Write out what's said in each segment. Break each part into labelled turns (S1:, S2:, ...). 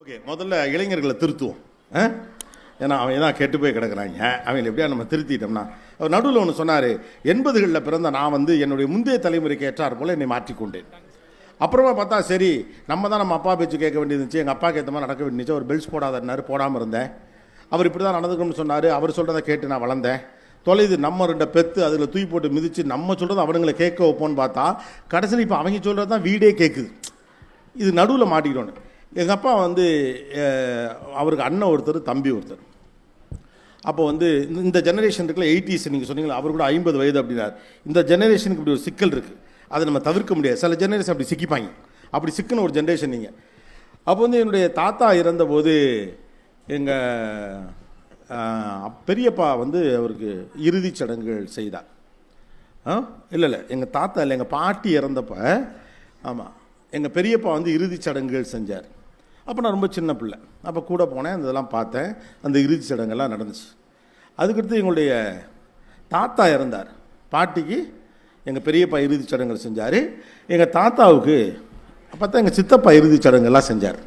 S1: Okay, முதல்ல இளைஞர்களை திருத்துவோம். ஏன்னா அவன் தான் கெட்டு போய் கிடக்குறாங்க. அவங்களை எப்படியா நம்ம திருத்திட்டோம்னா, அவர் நடுவில் ஒன்று சொன்னார், 80களில் பிறந்த நான் என்னுடைய முந்தைய தலைமுறைக்கு ஏற்றார் போல் என்னை மாற்றிக்கொண்டேன். அப்புறமா பார்த்தா சரி, நம்ம தான் நம்ம அப்பா பேச்சு கேட்க வேண்டியது இருந்துச்சு, எங்கள் அப்பாவுக்கு ஏற்ற மாதிரி நடக்க வேண்டியது. அவர் பெல்ஸ் போடாதன்னாரு, போடாமல் இருந்தேன். அவர் இப்படி தான் நடந்துக்கணும்னு சொன்னார். அவர் சொல்கிறத கேட்டு நான் வளர்ந்தேன். தொலைது நம்ம 2 பெத்து அதில் தூக்கி போட்டு மிதித்து நம்ம சொல்கிறது அவனுங்களை கேட்க வைப்போன்னு பார்த்தா கடைசியில் இப்போ அவங்க சொல்கிறது தான் வீடே கேட்குது. இது நடுவில் மாட்டிக்கிட்டோன்னு. எங்கள் அப்பா அவருக்கு அண்ணன் ஒருத்தர், தம்பி ஒருத்தர். அப்போ இந்த ஜெனரேஷன் இருக்குல்ல, 80s நீங்கள் சொன்னீங்களா, அவர் கூட 50 வயது அப்படின்னார். இந்த ஜெனரேஷனுக்கு இப்படி ஒரு சிக்கல் இருக்குது, அதை நம்ம தவிர்க்க முடியாது. சில ஜெனரேஷன் அப்படி சிக்கிப்பாங்க. அப்படி சிக்கின ஒரு ஜெனரேஷன் நீங்கள். அப்போ என்னுடைய தாத்தா இறந்தபோது எங்கள் பெரியப்பா அவருக்கு இறுதிச் சடங்குகள் செய்தார். இல்லை எங்கள் தாத்தா இல்லை, எங்கள் பாட்டி இறந்தப்ப, ஆமாம், எங்கள் பெரியப்பா இறுதிச் சடங்குகள் செஞ்சார். அப்போ நான் ரொம்ப சின்ன பிள்ளை. அப்போ கூட போனேன், அந்த இதெல்லாம் பார்த்தேன். அந்த இறுதிச் சடங்கெல்லாம் நடந்துச்சு. அதுக்கடுத்து எங்களுடைய தாத்தா இறந்தார். பாட்டிக்கு எங்கள் பெரியப்பா இறுதிச் சடங்குகள் செஞ்சார். எங்கள் தாத்தாவுக்கு பார்த்தா எங்கள் சித்தப்பா இறுதிச் சடங்கெல்லாம் செஞ்சார்.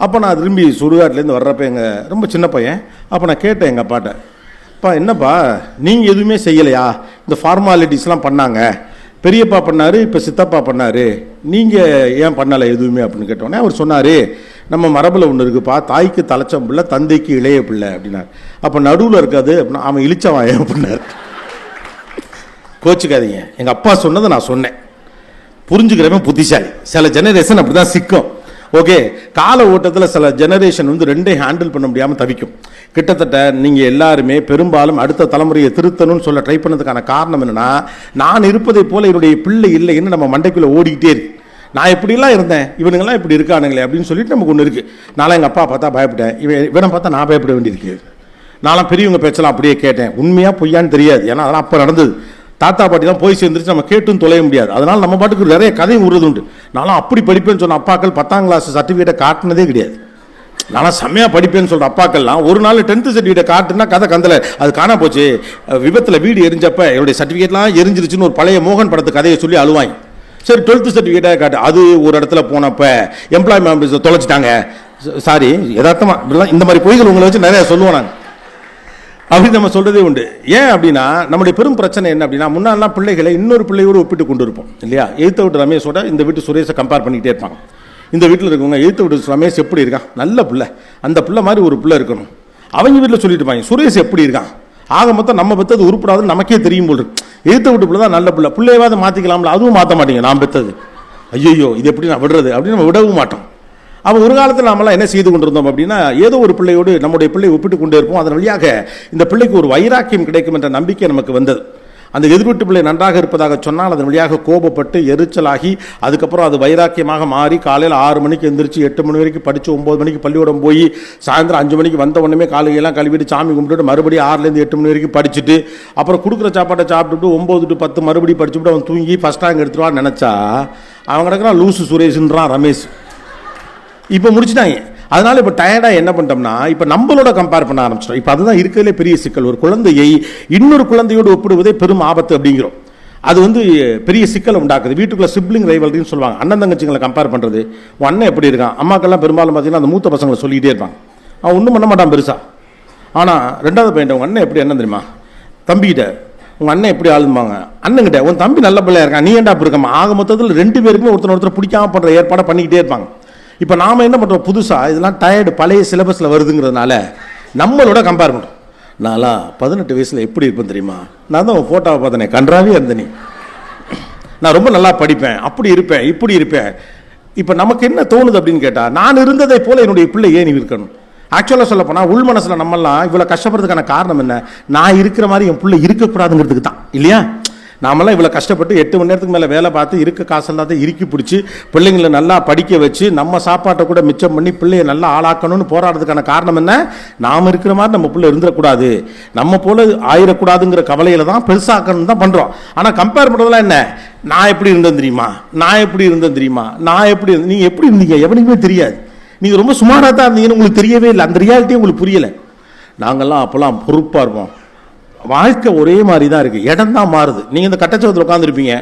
S1: அப்போ நான் திரும்பி சுடுகாட்டிலேருந்து வர்றப்ப ரொம்ப சின்ன பையன். அப்போ நான் கேட்டேன் எங்கள் அப்பாட்ட, அப்பா என்னப்பா நீங்கள் எதுவுமே செய்யலையா? இந்த ஃபார்மாலிட்டிஸ்லாம் பண்ணாங்க, பெரியப்பா பண்ணார், இப்போ சித்தப்பா பண்ணார், நீங்கள் ஏன் பண்ணலை எதுவுமே அப்படின்னு கேட்டோன்னே அவர் சொன்னார், நம்ம மரபில் ஒன்று இருக்குப்பா, தாய்க்கு தலைச்சம் பிள்ளை, தந்தைக்கு இளைய பிள்ளை அப்படின்னார். அப்போ நடுவில் இருக்காது அப்படின்னா அவன் இழிச்சவன் ஏன் அப்படின்னார். கோச்சிக்காதீங்க, எங்கள் அப்பா சொன்னதை நான் சொன்னேன். புரிஞ்சுக்கிறவன் புத்திசாலி. சில ஜெனரேஷன் அப்படி தான் சிக்கும். ஓகே, கால ஓட்டத்தில் சில ஜெனரேஷன் 2 ஹேண்டில் பண்ண முடியாமல் தவிக்கும். கிட்டத்தட்ட நீங்கள் எல்லாருமே பெரும்பாலும் அடுத்த தலைமுறையை திருத்தணும்னு சொல்ல ட்ரை பண்ணதுக்கான காரணம் என்னென்னா, நான் இருப்பதை போல என்னுடைய பிள்ளை இல்லைன்னு நம்ம மண்டைக்குள்ளே ஓடிக்கிட்டே இருக்கு. நான் இப்படிலாம் இருந்தேன், இவனுங்கெல்லாம் இப்படி இருக்கானுங்களே அப்படின்னு சொல்லிட்டு நமக்கு ஒன்று இருக்குது. நான்லாம் எங்கள் அப்பா பார்த்தா பயப்பட்டேன், இவனை பார்த்தா நான் பயப்பட வேண்டியிருக்கு. நான்லாம் பெரியவங்க பேச்சலாம் அப்படியே கேட்டேன். உண்மையாக பொய்யான்னு தெரியாது, ஏன்னா அதெல்லாம் அப்போ நடந்தது. தாத்தா பாட்டி தான் போய் சேர்ந்துருச்சு, நம்ம கேட்டும் தொலைய முடியாது. அதனால் நம்ம பாட்டுக்கு நிறைய கதையும் உருது உண்டு. நானும் அப்படி படிப்பேன்னு சொன்ன அப்பாக்கள் 10ஆம் கிளாஸ் சர்டிஃபிகேட்டை காட்டினதே கிடையாது. நானும் செம்மையாக படிப்பேன்னு சொல்கிற அப்பாக்கள்லாம் ஒரு நாள் 10th சர்டிஃபிகேட்டை காட்டுனா கதை கந்தலை, அது காணா போச்சு, விபத்தில் வீடு எரிஞ்சப்ப என்னுடைய சர்டிஃபிகேட்லாம் எரிஞ்சிருச்சுன்னு ஒரு பழைய மோகன் படத்து கதையை சொல்லி அழுவாங்க. சரி 12th சர்டிஃபிகேட்டாக காட்டு, அது ஒரு இடத்துல போனப்ப எம்ப்ளாய்மெண்ட் தொலைச்சிட்டாங்க. சாரி, யதார்த்தமாக இப்படிலாம் இந்த மாதிரி பொய்கள் உங்களை வச்சு நிறையா சொல்லுவோம் நாங்கள். அப்படி நம்ம சொல்கிறதே உண்டு. ஏன் அப்படின்னா, நம்முடைய பெரும் பிரச்சனை என்ன அப்படின்னா, முன்னாடிலாம் பிள்ளைகளை இன்னொரு பிள்ளையோடு ஒப்பிட்டு கொண்டு இருப்போம் இல்லையா? எய்த்த விட்டு ரமேஷோட இந்த வீட்டு சுரேஷை கம்பேர் பண்ணிக்கிட்டே இருப்பாங்க. இந்த வீட்டில் இருக்கவங்க எய்த்த விட்டு ரமேஷ் எப்படி இருக்கான், நல்ல பிள்ளை, அந்த பிள்ளை மாதிரி ஒரு பிள்ளை இருக்கணும். அவங்க வீட்டில் சொல்லிட்டு இருப்பாங்க, சுரேஷ் எப்படி இருக்கான், ஆக மொத்தம் நம்ம பெற்றது உருப்படாதுன்னு நமக்கே தெரியும் போல் இருக்கு. எய்த்த விட்டு பிள்ளை தான் நல்ல பிள்ளை, பிள்ளையவாத மாற்றிக்கலாம்ல, அதுவும் மாற்ற மாட்டீங்க. நான் பெற்றது, ஐயோ இது எப்படி நான் விடுறது அப்படின்னு நம்ம விடவும் மாட்டோம். அப்போ ஒரு காலத்தில் நாமெல்லாம் என்ன செய்து கொண்டிருந்தோம் அப்படின்னா, ஏதோ ஒரு பிள்ளையோடு நம்முடைய பிள்ளை ஒப்பிட்டு கொண்டே இருப்போம். அதன் வழியாக இந்த பிள்ளைக்கு ஒரு வைராக்கியம் கிடைக்கும் என்ற நம்பிக்கை நமக்கு வந்தது. அந்த எதிர்வீட்டு பிள்ளை நன்றாக இருப்பதாக சொன்னால் அதன் வழியாக கோபப்பட்டு எரிச்சலாகி அதுக்கப்புறம் அது வைராக்கியமாக மாறி காலையில் 6 மணிக்கு எந்திரிச்சு 8 மணி வரைக்கும் படித்து 9 மணிக்கு பள்ளிக்கூடம் போய் சாயந்தரம் 5 மணிக்கு வந்த உடனே காலையெல்லாம் கழுவிட்டு சாமி கும்பிட்டுட்டு மறுபடியும் 6லேருந்து 8 மணி வரைக்கும் படிச்சுட்டு அப்புறம் கொடுக்குற சாப்பாட்டை சாப்பிட்டுட்டு 9 to 10 மறுபடியும் படிச்சுட்டு அவன் தூங்கி ஃபஸ்ட் ரேங்க் எடுத்துருவான்னு நினச்சா அவன் கிடக்குறான் லூசு சுரேஷ்ன்றான் ரமேஷ். இப்போ முடிச்சுட்டாங்க. அதனால இப்போ டயர்டாக என்ன பண்ணிட்டோம்னா, இப்போ நம்மளோட கம்பேர் பண்ண ஆரம்பிச்சிட்டோம். இப்போ அதுதான் இருக்கிறதுலே பெரிய சிக்கல். ஒரு குழந்தையை இன்னொரு குழந்தையோடு ஒப்பிடுவதே பெரும் ஆபத்து அப்படிங்கிறோம். அது பெரிய சிக்கலை உண்டாக்குது. வீட்டுக்குள்ள சிப்ளிங் ரைவல்ரின்னு சொல்லுவாங்க. அண்ணன் தங்கச்சிங்களை கம்பேர் பண்ணுறது. உன் அண்ணன் எப்படி இருக்கான், அம்மாக்கெல்லாம் பெரும்பாலும் பார்த்தீங்கன்னா அந்த மூத்த பசங்களை சொல்லிக்கிட்டே இருப்பாங்க. அவன் ஒன்றும் பண்ண மாட்டான் பெருசா. ஆனால் 2வது பையன் உங்கள் அண்ணன் எப்படி என்ன தெரியுமா, தம்பிக்கிட்ட உங்கள் அண்ணன் எப்படி ஆளும்பாங்க, அண்ணன்கிட்ட உன் தம்பி நல்ல பிள்ளையா இருக்கான், நீ ஏன்டா அப்படி இருக்கமா. ஆக மொத்தத்தில் 2 பேருக்குமே ஒருத்தர் பிடிக்காம பண்ணுற ஏற்பாடை பண்ணிக்கிட்டே இருப்பாங்க. இப்போ நாம் என்ன பண்ணுறோம், புதுசாக இதெல்லாம் டயர்டு பழைய சிலபஸில் வருதுங்கிறதுனால நம்மளோட கம்பேர் பண்ணுறோம். நான்லாம் 18 வயசில் எப்படி இருப்பேன் தெரியுமா, நான் தான் ஃபோட்டோவை பார்த்தேனே, கன்றாவே இருந்தேனே, நான் ரொம்ப நல்லா படிப்பேன், அப்படி இருப்பேன் இப்படி இருப்பேன். இப்போ நமக்கு என்ன தோணுது அப்படின்னு கேட்டால், நான் இருந்ததை போல என்னுடைய பிள்ளை ஏன் இருக்கணும். ஆக்சுவலாக சொல்ல போனால் உள் மனசில் நம்மெல்லாம் இவ்வளோ கஷ்டப்படுறதுக்கான காரணம் என்ன, நான் இருக்கிற மாதிரி என் பிள்ளை இருக்கக்கூடாதுங்கிறதுக்கு தான் இல்லையா? நாமெல்லாம் இவ்வளோ கஷ்டப்பட்டு 8 மணி நேரத்துக்கு மேலே வேலை பார்த்து இருக்க காசு எல்லாத்தையும் இறுக்கி பிடிச்சி பிள்ளைங்களை நல்லா படிக்க வச்சு நம்ம சாப்பாட்டை கூட மிச்சம் பண்ணி பிள்ளையை நல்லா ஆளாக்கணும்னு போராடுறதுக்கான காரணம் என்ன, நாம் இருக்கிற மாதிரி நம்ம பிள்ளை இருந்துடக்கூடாது, நம்ம போல ஆயிடக்கூடாதுங்கிற கவலையில் தான் பெருசாக்கணும் தான் பண்ணுறோம். ஆனால் கம்பேர் பண்ணுறதுலாம் என்ன, நான் எப்படி இருந்தேன் தெரியுமா, நான் எப்படி இருந்தேன் தெரியுமா, நான் எப்படி நீங்கள் எப்படி இருந்தீங்க எவனுக்குமே தெரியாது. நீங்கள் ரொம்ப சுமாராக தான் இருந்தீங்கன்னு உங்களுக்கு தெரியவே இல்லை, அந்த ரியாலிட்டியே உங்களுக்கு புரியலை. நாங்கள்லாம் அப்போல்லாம் பொறுப்பாக இருப்போம். வாழ்க்கை ஒரே மாதிரி தான் இருக்குது, இடம் தான் மாறுது. நீங்கள் இந்த கட்டச்சவத்தில் உட்காந்துருப்பீங்க,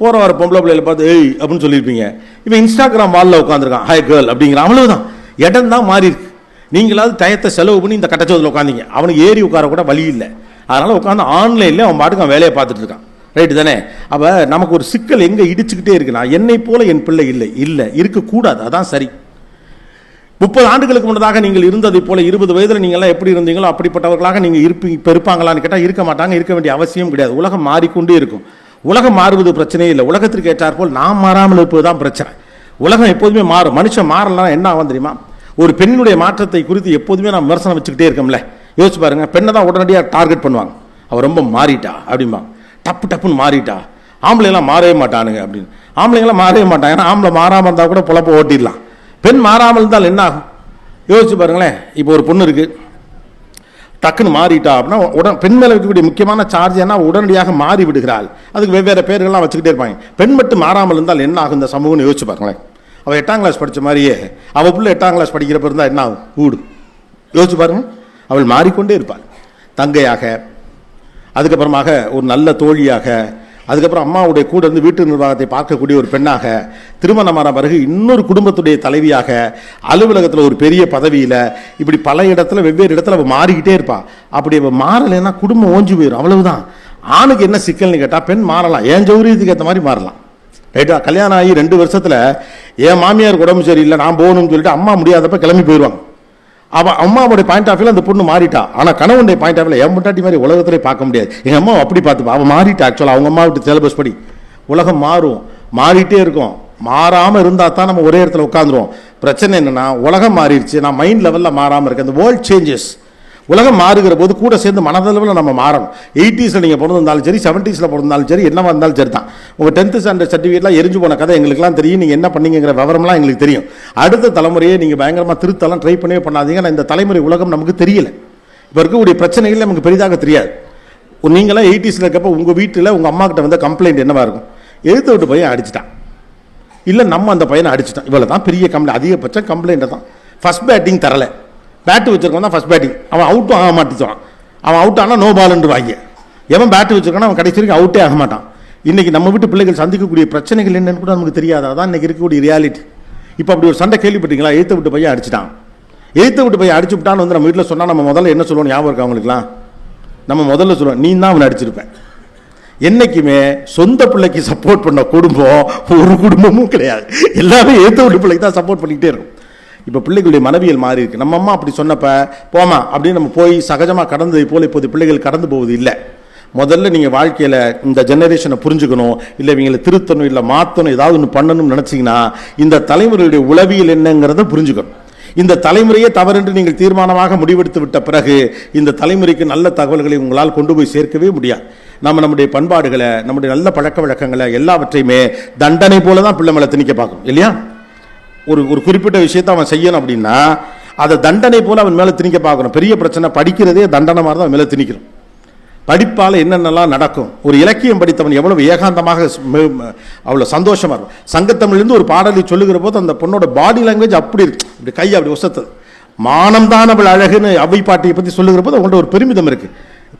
S1: போகிற வர பொம்பளை பிள்ளைகளை பார்த்து ஏய் அப்படின்னு சொல்லியிருப்பீங்க. இவன் இன்ஸ்டாகிராம் வாலில் உட்காந்துருக்கான், ஹாய் கேர்ள் அப்படிங்கிற, அவ்வளவுதான். இடம் தான் மாறி இருக்கு. நீங்களாவது டயத்தை செலவு பண்ணி இந்த கட்டச்சோதில் உட்காந்தீங்க, அவனுக்கு ஏறி உட்கார கூட வழி இல்லை. அதனால் உட்காந்து ஆன்லைனில் அவன் பாட்டுக்கு அவன் வேலையை பார்த்துட்டு இருக்கான். ரைட்டு தானே? அப்போ நமக்கு ஒரு சிக்கல் எங்கே இடிச்சுக்கிட்டே இருக்குன்னா, என்னை போல என் பிள்ளை இல்லை, இல்லை இருக்கக்கூடாது. அதான் சரி. 30 ஆண்டுகளுக்கு முன்னதாக நீங்கள் இருந்ததை போல 20 வயதில் நீங்கள்லாம் எப்படி இருந்தீங்களோ அப்படிப்பட்டவர்களாக நீங்கள் இப்போ இருப்பாங்களான்னு கேட்டால் இருக்க மாட்டாங்க. இருக்க வேண்டிய அவசியம் கிடையாது. உலகம் மாறிக்கொண்டே இருக்கும். உலகம் மாறுவது பிரச்சனையே இல்லை. உலகத்திற்கு ஏற்றாற்போல் நாம் மாறாமல் இருப்பது தான் பிரச்சனை. உலகம் எப்போதுமே மாறும். மனுஷன் மாறலாம் என்ன ஆகும் தெரியுமா? ஒரு பெண்ணுடைய மாற்றத்தை குறித்து எப்போதுமே நான் விமர்சனம் வச்சுக்கிட்டே இருக்கோம்ல. யோசிச்சு பாருங்க, பெண்ணை தான் உடனடியாக டார்கெட் பண்ணுவாங்க. அவள் ரொம்ப மாறிட்டா அப்படிம்பாங்க, டப்புன்னு மாறிட்டா. ஆம்பளைங்களாம் மாறவே மாட்டானுங்க அப்படின்னு. ஆம்பளைங்களாம் மாறவே மாட்டாங்க. ஏன்னா ஆம்பளை மாறாமல் இருந்தால் கூட பொழப்ப ஓட்டிடலாம். பெண் மாறாமல் இருந்தால் என்ன ஆகும் யோசிச்சு பாருங்களேன். இப்போ ஒரு பொண்ணு இருக்கு, டக்குன்னு மாறிட்டா அப்படின்னா பெண் மேலே இருக்கக்கூடிய முக்கியமான சார்ஜ் என்ன, உடனடியாக மாறி விடுகிறாள். அதுக்கு வெவ்வேறு பேர்கள்லாம் வச்சுக்கிட்டே இருப்பாங்க. பெண் மட்டும் மாறாமல் இருந்தால் என்ன ஆகும் இந்த சமூகம்னு யோசிச்சு பாருங்களேன். அவள் 8ஆம் கிளாஸ் படித்த மாதிரியே அவள் பிள்ளை 8ஆம் கிளாஸ் படிக்கிறப்ப இருந்தால் என்ன ஆகும்? ஊடு. யோசிச்சு பாருங்க. அவள் மாறிக்கொண்டே இருப்பாள். தங்கையாக, அதுக்கப்புறமாக ஒரு நல்ல தோழியாக, அதுக்கப்புறம் அம்மாவுடைய கூட இருந்து வீட்டு நிர்வாகத்தை பார்க்கக்கூடிய ஒரு பெண்ணாக, திருமணமான பிறகு இன்னொரு குடும்பத்துடைய தலைவியாக, அலுவலகத்தில் ஒரு பெரிய பதவியில், இப்படி பல இடத்துல வெவ்வேறு இடத்துல அவள் மாறிக்கிட்டே இருப்பாள். அப்படி அவள் மாறலைன்னா குடும்பம் ஓஞ்சி போயிடும். அவ்வளவுதான். ஆணுக்கு என்ன சிக்கல்னு கேட்டால், பெண் மாறலாம், என் சௌரியத்துக்கு ஏற்ற மாதிரி மாறலாம். ரைட்டா? கல்யாணம் ஆகி 2 வருஷத்தில் என் மாமியார் உடம்பு சரியில்லை, நான் போகணும்னு சொல்லிட்டு அம்மா முடியாதப்ப கிளம்பி போயிடுவாங்க. அவன் அம்மாவுடைய பாயிண்ட் ஆஃப் வியூல அந்த பொண்ணு மாறிட்டா. ஆனால் கணவனுடைய பாயிண்ட் ஆஃப் வியூல என் முட்டாட்டி மாதிரி உலகத்திலே பார்க்க முடியாது. எங்கள் அம்மா அப்படி பார்த்துப்பா, அவன் மாறிட்டா. ஆக்சுவலாக அவங்க அம்மா விட்டு சிலபஸ் படி உலகம் மாறும், மாறிட்டே இருக்கும். மாறாமல் இருந்தால் தான் நம்ம ஒரே இடத்துல உட்காந்துருவோம். பிரச்சனை என்னன்னா, உலகம் மாறிடுச்சு, நான் மைண்ட் லெவலில் மாறாமல் இருக்கேன். அந்த வேர்ல்ட் சேஞ்சஸ். உலகம் மாறுகிற போது கூட சேர்ந்து மனதளவில் நம்ம மாறணும். 80s நீங்கள் பிறந்திருந்தாலும் சரி, 70s பிறந்தாலும் சரி, என்னவா இருந்தாலும் சரி தான். உங்கள் 10th ஸ்டாண்டர்ட் சர்டிஃபிகேட்லாம் எரிஞ்சு போன கதை எங்களுக்குலாம் தெரியும். நீங்கள் என்ன பண்ணீங்கிற விவரம்லாம் எங்களுக்கு தெரியும். அடுத்த தலைமுறையை நீங்கள் பயங்கரமாக திருத்தலாம் ட்ரை பண்ணவே பண்ணாதீங்க. நான் இந்த தலைமுறை உலகம் நமக்கு தெரியல. இப்போ இருக்கக்கூடிய பிரச்சனைகள் நமக்கு பெரிதாக தெரியாது. நீங்களாம் 80s இருக்கப்போ உங்கள் வீட்டில் உங்கள் அம்மா கிட்ட வந்த கம்ப்ளைண்ட் என்னவா இருக்கும்? எழுத்து விட்டு பையன் அடிச்சிட்டான், இல்லை நம்ம அந்த பையனை அடிச்சிட்டான். இவ்வளோ தான் பெரிய கம்ப்ளைண்ட். அதிகபட்சம் கம்ப்ளைண்ட்டை தான். ஃபர்ஸ்ட் பேட்டிங் தரலை, பேட்டு வச்சிருக்கான் தான் ஃபர்ஸ்ட் பேட்டிங். அவன் அவுட்டும் ஆக மாட்டேன். அவன் அவுட் ஆனால் நோ பால்ன்று வாங்க. எவன் பேட்டு வச்சிருக்கானோ அவன் கடைசி வரைக்கும் அவுட்டே ஆக மாட்டான். இன்னைக்கு நம்ம வீட்டு பிள்ளைகள் சந்திக்கக்கூடிய பிரச்சனைகள் என்னன்னு கூட நமக்கு தெரியாது. அதான் இன்னைக்கு இருக்கக்கூடிய ரியாலிட்டி. இப்போ அப்படி ஒரு சண்டை கேள்விப்பட்டீங்களா? எழுத்து விட்டு பையன் அடிச்சிட்டான். எழுத்து விட்டு பையன் அடிச்சு விட்டான்னு வந்து நம்ம வீட்டில் சொன்னால் நம்ம முதல்ல என்ன சொல்லுவோம் ஞாபகம் இருக்கா அவங்களுக்குலாம்? நம்ம முதல்ல சொல்லுவோம், நீ தான் அவனை அடிச்சிருப்பேன். என்னைக்குமே சொந்த பிள்ளைக்கு சப்போர்ட் பண்ண குடும்பம் ஒரு குடும்பமும் கிடையாது. எல்லாமே எழுத்து விட்டு பிள்ளைக்கு தான் சப்போர்ட் பண்ணிக்கிட்டே இருக்கும். இப்போ பிள்ளைகளுடைய மனவியல் மாறி இருக்கு. நம்ம அம்மா அப்படி சொன்னப்ப போமா அப்படின்னு நம்ம போய் சகஜமாக கடந்ததை போல இப்போது பிள்ளைகள் கடந்து போவது இல்லை. முதல்ல நீங்கள் வாழ்க்கையில் இந்த ஜெனரேஷனை புரிஞ்சுக்கணும், இல்லை இவங்களை திருத்தணும், இல்லை மாற்றணும், ஏதாவது ஒன்று பண்ணணும்னு நினச்சிங்கன்னா இந்த தலைமுறையுடைய உளவியல் என்னங்கிறத புரிஞ்சுக்கணும். இந்த தலைமுறையே தவறென்று நீங்கள் தீர்மானமாக முடிவெடுத்து விட்ட பிறகு இந்த தலைமுறைக்கு நல்ல தகவல்களை உங்களால் கொண்டு போய் சேர்க்கவே முடியாது. நம்முடைய பண்பாடுகளை, நம்முடைய நல்ல பழக்க வழக்கங்களை எல்லாவற்றையுமே தண்டனை போல தான் பிள்ளை மேலே திணிக்க பார்க்கணும் இல்லையா? ஒரு குறிப்பிட்ட விஷயத்தை அவன் செய்யணும் அப்படின்னா அதை தண்டனை போல அவன் மேலே திணிக்க பார்க்கணும். பெரிய பிரச்சனை படிக்கிறதே தண்டனை மாதிரி தான் அவன் மேலே திணிக்கணும். படிப்பால் என்னென்னலாம் நடக்கும். ஒரு இலக்கியம் படித்தவன் எவ்வளவு ஏகாந்தமாக அவ்வளோ சந்தோஷமாக இருக்கும். சங்கத்தமிழ்லேருந்து ஒரு பாடலை சொல்லுகிற போது அந்த பொண்ணோட பாடி லாங்குவேஜ் அப்படி இருக்கு, அப்படி கை அப்படி ஒசத்தது. மானம்தான் அவள் அழகுன்னு அவ்வை பாட்டியை பற்றி சொல்லுகிற போது அவங்கள்ட்ட ஒரு பெருமிதம் இருக்குது.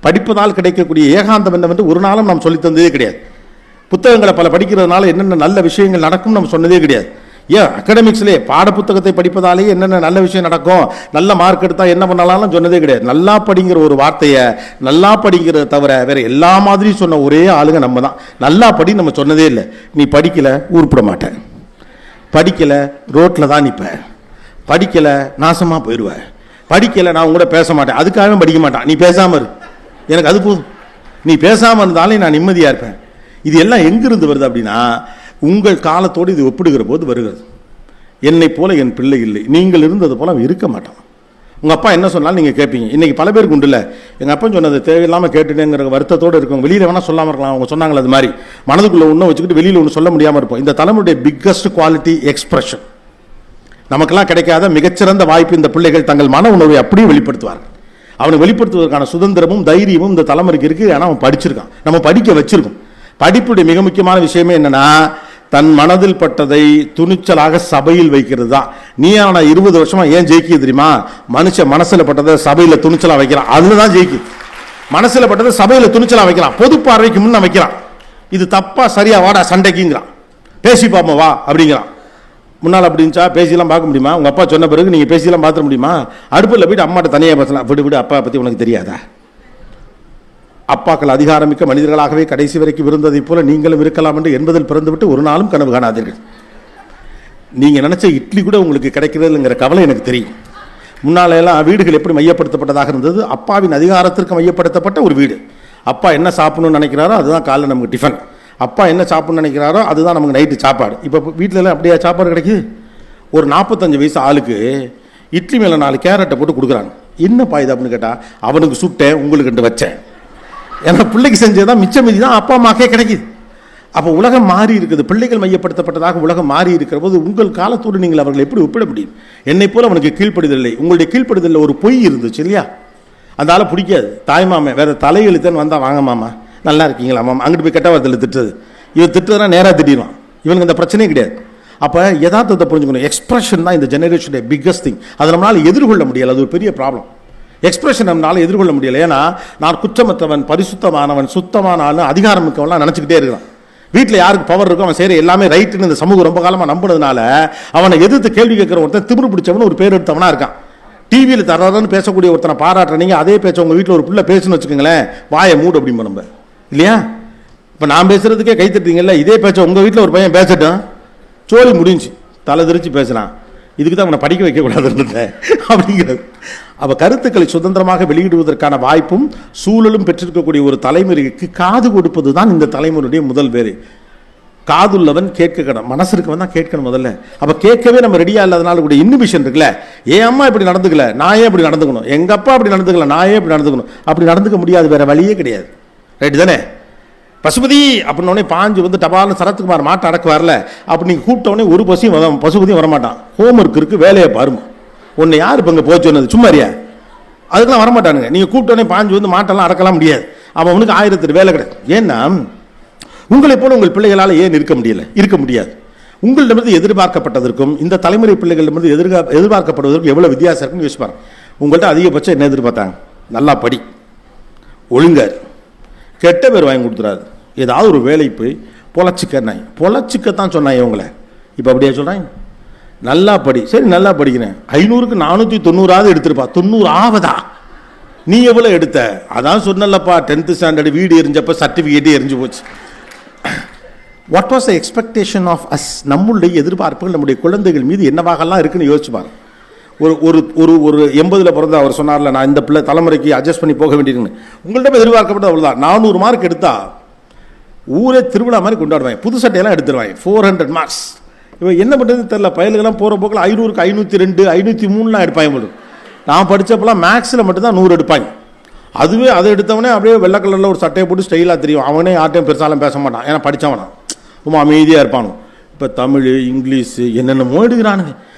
S1: படிப்பதால் கிடைக்கக்கூடிய ஏகாந்தம் என்னவென்று ஒரு நாளும் நாம் சொல்லித்தந்ததே கிடையாது. புத்தகங்களை பல படிக்கிறதுனால என்னென்ன நல்ல விஷயங்கள் நடக்கும் நம்ம சொன்னதே கிடையாது. ஏன் அகாடமிக்ஸ்லேயே பாட புத்தகத்தை படிப்பதாலேயே என்னென்ன நல்ல விஷயம் நடக்கும், நல்ல மார்க் எடுத்தால் என்ன பண்ணலாம்னு சொன்னதே கிடையாது. நல்லா படிங்கிற ஒரு வார்த்தையை நல்லா படிக்கிறத தவிர வேற எல்லா மாதிரியும் சொன்ன ஒரே ஆளுங்க நம்ம தான். நல்லா படி நம்ம சொன்னதே இல்லை. நீ படிக்கலை உருப்பிட மாட்டேன், படிக்கலை ரோட்டில் தான் நிற்ப, படிக்கலை நாசமாக போயிடுவேன், படிக்கலை நான் உங்கள்கிட்ட பேச மாட்டேன். அதுக்காக படிக்க மாட்டான். நீ பேசாமல் இரு, எனக்கு அது போதும். நீ பேசாமல் இருந்தாலே நான் நிம்மதியாக இருப்பேன். இது எல்லாம் எங்கிருந்து வருது அப்படின்னா உங்கள் காலத்தோடு இது ஒப்பிடுகிற போது வருகிறது. என்னை போல என் பிள்ளை இல்லை, நீங்கள் இருந்தது போல அவன் இருக்க மாட்டான். உங்கள் அப்பா என்ன சொன்னாலும் நீங்கள் கேட்பீங்க. இன்றைக்கி பல பேருக்கு உண்டு இல்லை, எங்கள் அப்பா சொன்னது தேவையில்லாமல் கேட்டுட்டேங்கிற வருத்தத்தோடு இருக்கும். வெளியில் வேணால் சொல்லாமல் இருக்கலாம், அவங்க சொன்னாங்களே அது மாதிரி மனதுக்குள்ளே ஒன்றும் வச்சுக்கிட்டு வெளியில் ஒன்று சொல்ல முடியாமல் இருப்போம். இந்த தலைமுறையுடைய பிக்கஸ்ட் குவாலிட்டி எக்ஸ்பிரஷன். நமக்கெல்லாம் கிடைக்காத மிகச்சிறந்த வாய்ப்பு இந்த பிள்ளைகள் தங்கள் மன உணர்வை அப்படியே வெளிப்படுத்துவார்கள். அவனை வெளிப்படுத்துவதற்கான சுதந்திரமும் தைரியமும் இந்த தலைமுறைக்கு இருக்குது. ஆனால் அவன் படிச்சிருக்கான், நம்ம படிக்க வச்சிருக்கோம். படிப்புடைய மிக முக்கியமான விஷயமே என்னன்னா தன் மனதில் பட்டதை துணிச்சலாக சபையில் வைக்கிறது தான். நீ ஆனா 20 வருஷமா ஏன் ஜெயிக்க தெரியுமா? மனுஷன் மனசுல பட்டதை சபையில துணிச்சலா வைக்கிறான், அதுதான் ஜெயிக்குது. மனசுல பட்டதை சபையில துணிச்சலா வைக்கிறான், பொது பார்வைக்கு முன்ன வைக்கிறான். இது தப்பா சரியா வாடா சண்டைக்குங்கிறான், பேசி பாப்போம் வா அப்படிங்கிறான். முன்னால் அப்படி இருந்துச்சா? பேசியெல்லாம் பார்க்க முடியுமா? உங்கள் அப்பா சொன்ன பிறகு நீங்கள் பேசியெல்லாம் பார்த்துட முடியுமா? அடுப்பில் போய்ட்டு அம்மாட்ட தனியாக பேசலாம். விடு அப்பா பற்றி உனக்கு தெரியாதா? அப்பாக்கள் அதிகாரமிக்க மனிதர்களாகவே கடைசி வரைக்கும் இருந்ததைப் போல நீங்களும் இருக்கலாம் என்று என்பதில் பிறந்துவிட்டு ஒரு நாளும் கனவு காணாதீர்கள். நீங்கள் நினச்ச இட்லி கூட உங்களுக்கு கிடைக்கிறதுங்கிற கவலை எனக்கு தெரியும். முன்னாலெல்லாம் வீடுகள் எப்படி மையப்படுத்தப்பட்டதாக இருந்தது? அப்பாவின் அதிகாரத்திற்கு மையப்படுத்தப்பட்ட ஒரு வீடு. அப்பா என்ன சாப்பிடணும்னு நினைக்கிறாரோ அதுதான் காலைல நமக்கு டிஃபன். அப்பா என்ன சாப்பிடணும்னு நினைக்கிறாரோ அதுதான் நமக்கு நைட்டு சாப்பாடு. இப்போ வீட்டிலலாம் அப்படியே சாப்பாடு கிடைக்குது. ஒரு 45 வயசு ஆளுக்கு இட்லி மேலே 4 கேரட்டை போட்டு கொடுக்குறாங்க. என்னப்பா இது அப்படின்னு கேட்டால், அவனுக்கு சுட்டேன் உங்களுக்கு வச்சேன், ஏன்னா பிள்ளைக்கு செஞ்சதுதான் மிச்ச மீதி தான் அப்பா அம்மாக்கே கிடைக்குது. அப்போ உலகம் மாறி இருக்குது. பிள்ளைகள் மையப்படுத்தப்பட்டதாக உலகம் மாறி இருக்கிற போது உங்கள் காலத்தோடு நீங்கள் அவர்களை எப்படி ஒப்பிட முடியும்? என்னை போல அவனுக்கு கீழ்ப்படுதலை, உங்களுடைய கீழ்ப்படுதலில் ஒரு பொய் இருந்துச்சு இல்லையா? அந்த ஆளை பிடிக்காது. தாய்மாமே வேற தலையெழுத்தன்னு வந்தால் வாங்க மாமா நல்லா இருக்கீங்களா மாமா, அங்கிட்டு போய் கெட்ட வார்த்தையில் திட்டுறது. இவன் திட்டுறதுனா நேராக திட்டிடுவான். இவனுக்கு அந்த பிரச்சனையே கிடையாது. அப்போ யதார்த்தத்தை புரிஞ்சுக்கணும். எக்ஸ்பிரஷன் தான் இந்த ஜெனரேஷனுடைய பிக்கஸ்ட் திங். அதை நம்மளால் எதிர்கொள்ள முடியலை. அது ஒரு பெரிய ப்ராப்ளம். எக்ஸ்பிரஷன் நம்மளால எதிர்கொள்ள முடியலை. ஏன்னா நான் குற்றமற்றவன், பரிசுத்தமானவன், சுத்தமான ஆள், அதிகாரம் மிக்கவன்லாம் நினச்சிக்கிட்டே இருக்கிறான். வீட்டில் யாருக்கு பவர் இருக்கோ அவன் செய்கிற எல்லாமே ரைட்டுன்னு இந்த சமூகம் ரொம்ப காலமாக நம்பினதுனால அவனை எதிர்த்து கேள்வி கேட்குற ஒருத்தன் திமிரு பிடிச்சவனு ஒரு பேர் எடுத்தவனா இருக்கான். டிவியில் தரன்னு பேசக்கூடிய ஒருத்தனை பாராட்டுறீங்க, அதே பேச்ச உங்கள் வீட்டில் ஒரு பிள்ளை பேசுன்னு வச்சுக்கோங்களேன், வாயை மூடு அப்படிம்ப நம்ம இல்லையா? இப்போ நான் பேசுறதுக்கே கை தட்டுறீங்கல்ல, இதே பேச்ச உங்கள் வீட்டில் ஒரு பையன் பேசட்டும், சோழி முடிஞ்சு தலை திருச்சி பேசலாம். இதுக்கு தான் அவனை படிக்க வைக்கக்கூடாதுன்னு அப்படிங்கிறது. அப்போ கருத்துக்களை சுதந்திரமாக வெளியிடுவதற்கான வாய்ப்பும் சூழலும் பெற்றிருக்கக்கூடிய ஒரு தலைமுறைக்கு காது கொடுப்பது தான் இந்த தலைமுறையுடைய முதல் வேறு. காதுள்ளவன் கேட்கணும், மனசு இருக்கவன் தான் கேட்கணும் முதல்ல. அப்போ கேட்கவே நம்ம ரெடியாக இல்லாதனால கூட இன்னிபிஷன் இருக்குல்ல. என் அம்மா இப்படி நடந்துக்கல, நான் ஏன் இப்படி நடந்துக்கணும்? எங்கள் அப்பா அப்படி நடந்துக்கல, நான் ஏன் இப்படி நடந்துக்கணும்? அப்படி நடந்துக்க முடியாது, வேற வழியே கிடையாது. ரைட்டு தானே? பசுபதி அப்படின்னோடனே பாஞ்சு வந்து டபால்னு சரத்குமார் மாட்டை அடக்க வரல அப்படி நீங்கள் கூப்பிட்டோடனே ஒரு பசுபதியும் வரமாட்டான். ஹோம் ஒர்க் இருக்குது, வேலையை பாருமா. ஒன்று யார் இப்போ இங்கே போச்சு சொன்னது? சும்மாரியா? அதுக்கெல்லாம் வரமாட்டானுங்க. நீங்கள் கூப்பிட்டோடனே பாஞ்சு வந்து மாட்டெல்லாம் அடக்கலாம் முடியாது. அவன் அவனுக்கு 1000 வேலை கிடையாது. ஏன்னா உங்களை போல உங்கள் பிள்ளைகளால் ஏன் இருக்க முடியாது. உங்களிடமிருந்து எதிர்பார்க்கப்பட்டதற்கும் இந்த தலைமுறை பிள்ளைகளிடமிருந்து எதிர்பார்க்கப்படுவதற்கும் எவ்வளோ வித்தியாசம் இருக்குன்னு யோசிப்பாங்க. உங்கள்கிட்ட அதிகபட்சம் என்ன எதிர்பார்த்தாங்க? நல்லா படி, ஒழுங்கார், கெட்ட பேர் வாங்கி கொடுத்துறாது, ஏதாவது ஒரு வேலை போய் பொழைச்சிக்கத்தான் சொன்னாங்க இவங்களை. இப்போ அப்படியே சொல்கிறாங்க, நல்லா படி. சரி நல்லா படிக்கிறேன், 500க்கு 490 எடுத்திருப்பா, 90 ஆவதா? நீ எவ்வளோ எடுத்த? அதான் சொன்னலப்பா 10th ஸ்டாண்டர்டு வீடு எரிஞ்சப்போ சர்டிஃபிகேட்டே எரிஞ்சு போச்சு. What was the expectation of us? நம்மளுடைய எதிர்பார்ப்புகள் நம்முடைய குழந்தைகள் மீது என்னவாகலாம் இருக்குன்னு யோசிச்சுப்பாங்க. ஒரு ஒரு ஒரு 80ல் பிறந்த அவர் சொன்னார்ல, நான் இந்த பிள்ளை தலைமுறைக்கு அட்ஜஸ்ட் பண்ணி போக வேண்டியிருக்குன்னு. உங்கள்கிட்ட எதிர்பார்க்கப்பட்டது அவ்வளோதான். 400 மார்க் எடுத்தா ஊரே திருவிழா மாதிரி கொண்டாடுவாங்க, புது சட்டையெல்லாம் எடுத்துருவாங்க. 400 மார்க்ஸ். இவன் என்ன பண்ணுறதுன்னு தெரியல. பயலுக்கெல்லாம் போகிற போக்கில் 500க்கு 502 503 எடுப்பாங்க போடும். நான் படித்தப்பெல்லாம் மேக்ஸில் மட்டும்தான் 100 எடுப்பாங்க. அதுவே அதை எடுத்தவனே அப்படியே வெள்ளை கலரில் ஒரு சட்டையை போட்டு ஸ்டைலாக தெரியும். அவனே யார்ட்டையும் பெருசாலும் பேச மாட்டான், ஏன்னா படித்தவனா ரொம்ப அமைதியாக இருப்பானு. இப்போ தமிழ், இங்கிலீஷு என்னென்னமோ எடுக்கிறானுங்க.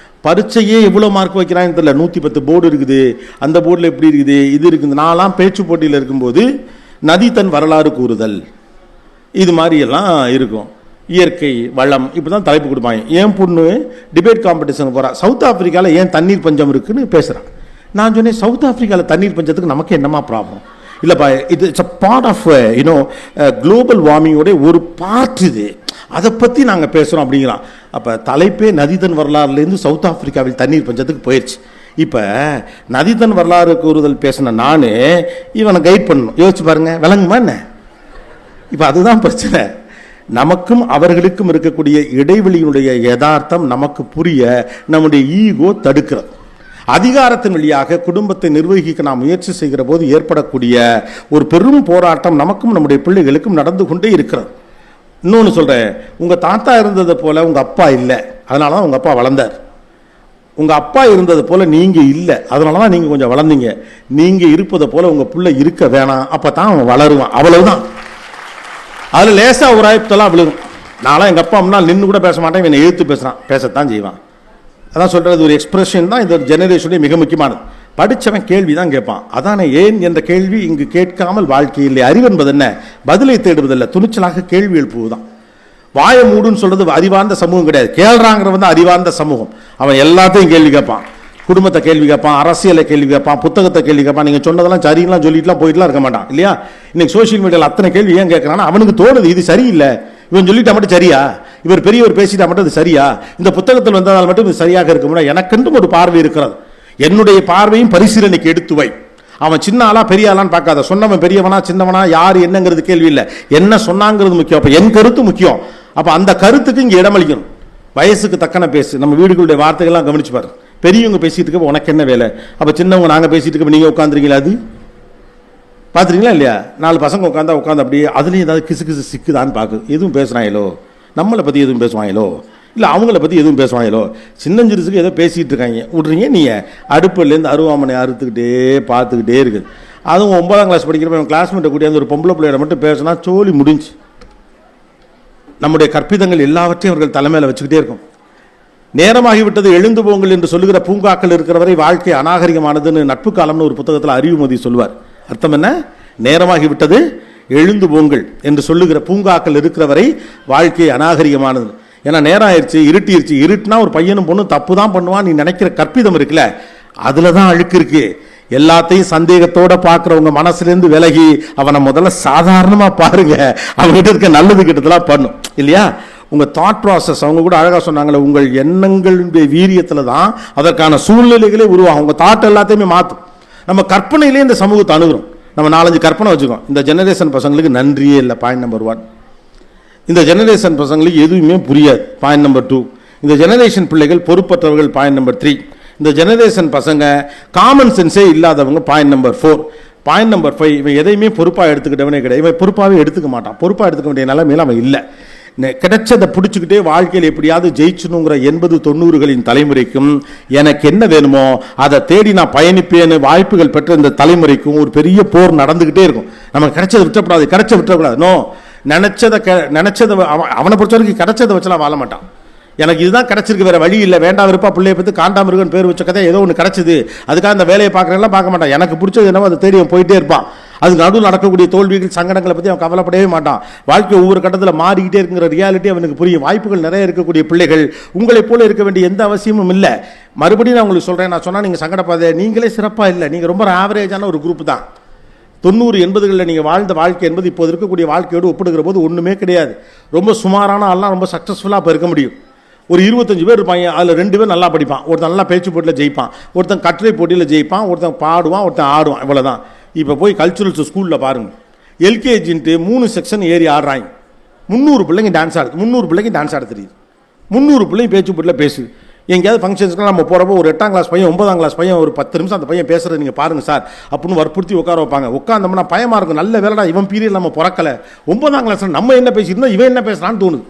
S1: பரீட்சையே எவ்வளோ மார்க் வைக்கிறான்னு தெரியல. 110 போர்டு இருக்குது, அந்த போர்டில் எப்படி இருக்குது, இது இருக்குது. நான்லாம் பேச்சு போட்டியில் இருக்கும்போது நதி தன் வரலாறு கூறுதல் இது மாதிரியெல்லாம் இருக்கும். இயற்கை வளம் இப்படி தான் தலைப்பு கொடுப்பாங்க. ஏன் பொண்ணு டிபேட் காம்படிஷனுக்கு போகிறா, சவுத் ஆப்பிரிக்காவில் ஏன் தண்ணீர் பஞ்சம் இருக்குன்னு பேசுகிறான். நான் சொன்னேன், சவுத் ஆப்பிரிக்காவில் தண்ணீர் பஞ்சத்துக்கு நமக்கு என்னமா ப்ராப்ளம்? இல்லைப்பா, it's a part of global வார்மிங்கோடைய ஒரு பார்ட் இது, அதை பற்றி நாங்கள் பேசுகிறோம் அப்படிங்கிறான். அப்போ தலைப்பே நதிதன் வரலாறுலேருந்து சவுத் ஆப்பிரிக்காவில் தண்ணீர் பஞ்சத்துக்கு போயிடுச்சு. இப்போ நதிதன் வரலாறு கூறுதல் பேசின நான் இவனை கைட் பண்ணணும். யோசிச்சு பாருங்க, விளங்குமா என்ன? இப்போ அதுதான் பிரச்சனை. நமக்கும் அவர்களுக்கும் இருக்கக்கூடிய இடைவெளியினுடைய யதார்த்தம் நமக்கு புரிய நம்முடைய ஈகோ தடுக்கிறது. அதிகாரத்தின் வழியாக குடும்பத்தை நிர்வகிக்க நாம் முயற்சி செய்கிற போது ஏற்படக்கூடிய ஒரு பெரும் போராட்டம் நமக்கும் நம்முடைய பிள்ளைகளுக்கும் நடந்து கொண்டே இருக்கிறது. இன்னொன்று சொல்கிறேன், உங்கள் தாத்தா இருந்தது போல் உங்கள் அப்பா இல்லை, அதனால தான் உங்கள் அப்பா வளர்ந்தார். உங்கள் அப்பா இருந்தது போல் நீங்கள் இல்லை, அதனால தான் நீங்கள் கொஞ்சம் வளர்ந்தீங்க. நீங்கள் இருப்பதை போல் உங்கள் பிள்ளை இருக்க வேணாம், அப்போ தான் அவன் வளருவான். அவ்வளவுதான். அதில் லேசாக ஒரு ஆய்ப்புலாம் விழுகும். நான்லாம் எங்கள் அப்பா முன்னால் நின்று கூட பேச மாட்டேன், என்னை எழுத்து பேசுகிறான், பேசத்தான் செய்வான். அதான் சொல்கிறது, ஒரு எக்ஸ்பிரஷன் தான் இந்த ஜெனரேஷனுடைய மிக முக்கியமானது. படித்தவன் கேள்வி தான் கேட்பான். அதானே ஏன் என்ற கேள்வி இங்கு கேட்காமல் வாழ்க்கை இல்லை. அறிவு என்பது என்ன? பதிலை தேடுவதில்லை, துணிச்சலாக கேள்வி எழுப்புவதுதான். வாய மூடுன்னு சொல்றது அறிவார்ந்த சமூகம் கிடையாது. கேள்றாங்கிறவன் தான் அறிவார்ந்த சமூகம். அவன் எல்லாத்தையும் கேள்வி கேட்பான். குடும்பத்தை கேள்வி கேட்பான், அரசியலை கேள்வி கேட்பான், புத்தகத்தை கேள்வி கேட்பான். நீங்கள் சொன்னதெல்லாம் சரிலாம் சொல்லிட்டுலாம் போயிட்டுலாம் இருக்க மாட்டான் இல்லையா? இன்னைக்கு சோசியல் மீடியாவில் அத்தனை கேள்வி ஏன் கேட்குறான்னா அவனுக்கு தோணுது இது சரியில்லை, இவன் சொல்லிட்டா மட்டும் சரியா? இவர் பெரியவர் பேசிட்டா மட்டும் அது சரியா, இந்த புத்தகத்தில் வந்ததால் மட்டும் இது சரியாக இருக்கும்னா எனக்கென்றும் ஒரு பார்வை இருக்கிறது. என்னுடைய பார்வையும் பரிசீலனைக்கு எடுத்து வை. அவன் சின்ன ஆளா பெரிய ஆளான்னு பார்க்காத, சொன்னவன் பெரியவனா சின்னவனா யார் என்னங்கிறது கேள்வி இல்லை, என்ன சொன்னாங்கிறது முக்கியம். அப்ப என் கருத்து முக்கியம். அப்ப அந்த கருத்துக்கு இங்க இடமளிக்கணும். வயசுக்கு தக்கன பேசு. நம்ம வீடுகளுடைய வார்த்தைகள்லாம் கவனிச்சு பாரு. பெரியவங்க பேசிட்டு இருக்க உனக்கு என்ன வேலை, அப்ப சின்னவங்க நாங்க பேசிட்டு இருக்க நீங்க உட்காந்துருக்கீங்களா, அது பார்த்துருங்களா இல்லையா? 4 பசங்க உட்காந்து அப்படியே அதுலேயும் ஏதாவது கிசு கிசு சிக்குதான்னு பார்க்குது. எதுவும் பேசுகிறாங்களோ, நம்மளை பற்றி எதுவும் பேசுவாங்களோ, இல்லை அவங்கள பற்றி எதுவும் பேசுவாங்களோ, சின்னஞ்சிறுசுக்கு ஏதோ பேசிகிட்டு இருக்காங்க விட்றீங்க. நீங்கள் அடுப்புலேருந்து அருவாமனை அறுத்துக்கிட்டே பார்த்துக்கிட்டே இருக்குது. அதுவும் 9ஆம் கிளாஸ் படிக்கிறப்ப கிளாஸ்மேட்டை கூட்டியாந்து ஒரு பொம்பளை பிள்ளையோட மட்டும் பேசினா சோழி முடிஞ்சு. நம்முடைய கற்பிதங்கள் எல்லாவற்றையும் அவர்கள் தலைமையில் வச்சுக்கிட்டே இருக்கும். நேரமாகிவிட்டது எழுந்து போங்கள் என்று சொல்லுகிற பூங்காக்கள் இருக்கிறவரை வாழ்க்கை அநாகரிகமானதுன்னு நட்பு காலம்னு ஒரு புத்தகத்தில் அறிவுமதி சொல்வார். அர்த்தம் என்ன? நேரமாகிவிட்டது எழுந்து போங்கள் என்று சொல்லுகிற பூங்காக்கள் இருக்கிறவரை வாழ்க்கை அநாகரிகமானது. ஏன்னா நேரம் ஆயிடுச்சு, இருட்டிருச்சு. இருட்டுனா ஒரு பையனும் பொண்ணும் தப்பு தான் பண்ணுவான் நீ நினைக்கிற கற்பிதம் இருக்குல்ல, அதுல தான் அழுக்கு இருக்கு. எல்லாத்தையும் சந்தேகத்தோட பார்க்குறவங்க மனசுலேருந்து விலகி அவனை முதல்ல சாதாரணமா பாருங்க. அவங்ககிட்ட இருக்க நல்லது கிட்டதெல்லாம் பண்ணும் இல்லையா? உங்க தாட் ப்ராசஸ், அவங்க கூட அழகா சொன்னாங்களே, உங்கள் எண்ணங்களுடைய வீரியத்துல தான் அதற்கான சூழ்நிலைகளே உருவாகும். உங்க தாட் எல்லாத்தையுமே மாற்றும். நம்ம கற்பனையிலே இந்த சமூகத்தை அணுகிறோம். நம்ம 4-5 கற்பனை வச்சுக்கோம். இந்த ஜெனரேஷன் பசங்களுக்கு நன்றியே இல்லை, பாயிண்ட் நம்பர் 1. இந்த ஜெனரேஷன் பசங்களுக்கு எதுவுமே புரியாது, பாயிண்ட் நம்பர் 2. இந்த ஜெனரேஷன் பிள்ளைகள் பொறுப்பற்றவர்கள், பாயிண்ட் நம்பர் 3. இந்த ஜெனரேஷன் பசங்க காமன் சென்ஸே இல்லாதவங்க, பாயிண்ட் நம்பர் 4. பாயிண்ட் நம்பர் 5, இவன் எதையுமே பொறுப்பாக எடுத்துக்கிட்டவனே கிடையாது. இவன் பொறுப்பாகவே எடுத்துக்க மாட்டான். பொறுப்பாக எடுத்துக்க வேண்டிய நிலைமையில அவன் இல்லை. கிடைச்சதை பிடிச்சிக்கிட்டே வாழ்க்கையில் எப்படியாவது ஜெயிச்சணுங்கிற 80-90களின் தலைமுறைக்கும் எனக்கு என்ன வேணுமோ அதை தேடி நான் பயணிப்பேன்னு வாய்ப்புகள் பெற்ற இந்த தலைமுறைக்கும் ஒரு பெரிய போர் நடந்துகிட்டே இருக்கும். நமக்கு கிடைச்சதை விட்டக்கூடாது, விட்டக்கூடாது. நோ, நினைச்சதை அவனை பொறுத்த வரைக்கும் கிடைச்சதை வச்சலாம் வாழ மாட்டான். எனக்கு இதுதான் கிடைச்சிருக்கு, வேற வழி இல்லை, வேண்டாம் விருப்பா பிள்ளைய பற்றி காண்டாமிருகன் பேர் வச்ச கதை ஏதோ ஒன்று கிடைச்சிது, அதுக்காக அந்த வேலையை பார்க்குறேன்லாம் பார்க்க மாட்டான். எனக்கு பிடிச்சது என்னவோ அதை தேடி அவன் போயிட்டே இருப்பான். அதுக்கு நடுவில் நடக்கக்கூடிய தோல்விகள் சங்கடங்களை பற்றி அவன் கவலைப்படவே மாட்டான். வாழ்க்கை ஒவ்வொரு கட்டத்தில் மாறிக்கிட்டே இருக்குங்கிற ரியாலிட்டி அவனுக்கு புரியும். வாய்ப்புகள் நிறைய இருக்கக்கூடிய பிள்ளைகள் உங்களைப் போல இருக்க வேண்டிய எந்த அவசியமும் இல்லை. மறுபடியும் நான் உங்களுக்கு சொல்கிறேன், நான் சொன்னால் நீங்கள் சங்கடப்பாத, நீங்களே சிறப்பாக இல்லை, நீங்கள் ரொம்ப ஆவரேஜான ஒரு குரூப் தான். 90-80களில் நீங்கள் வாழ்ந்த வாழ்க்கை என்பது இப்போது இருக்கக்கூடிய வாழ்க்கையோடு ஒப்பிடுகிற போது ஒன்றுமே கிடையாது. ரொம்ப சுமாரான ஆள்லாம் ரொம்ப சக்ஸஸ்ஃபுல்லாக அப்போ இருக்க முடியும். ஒரு 25 பேர் இருப்பாங்க, அதில் 2 பேர் நல்லா படிப்பான், ஒருத்தன் நல்லா பேச்சு போட்டியில் ஜெயிப்பான், ஒருத்தன் கட்டுரை போட்டியில் ஜெயிப்பான், ஒருத்தன் பாடுவான், ஒருத்தன் ஆடுவான், இவ்வளோதான். இப்போ போய் கல்ச்சுரல்ஸ் ஸ்கூலில் பாருங்கள், எல்கேஜின்ட்டு 3 செக்ஷன் ஏறி ஆடுறாங்க. 300 பிள்ளைங்க டான்ஸ் ஆடுது, 300 பிள்ளைங்க டான்ஸ் ஆட தெரியுது, 300 பிள்ளைங்க பேச்சு போட்டியில் பேசுது. எங்கேயாவது ஃபங்க்ஷன்ஸ்க்குலாம் நம்ம போகிறப்போ ஒரு 8ஆம் கிளாஸ் பையன் 9ஆம் கிளாஸ் பையன் ஒரு 10 நிமிஷம் அந்த பையன் பேசுகிறத நீங்கள் பாருங்கள் சார் அப்படின்னு வற்புறுத்தி உட்கார வைப்பாங்க. உட்காந்தோம்னா பயமாக இருக்கும், நல்ல வேலைடா இவன் பீரியட் நம்ம பிறக்கலை, 9ஆம் கிளாஸில் நம்ம என்ன பேசியிருந்தோம், இவன் என்ன பேசுகிறான்னு தோணுது.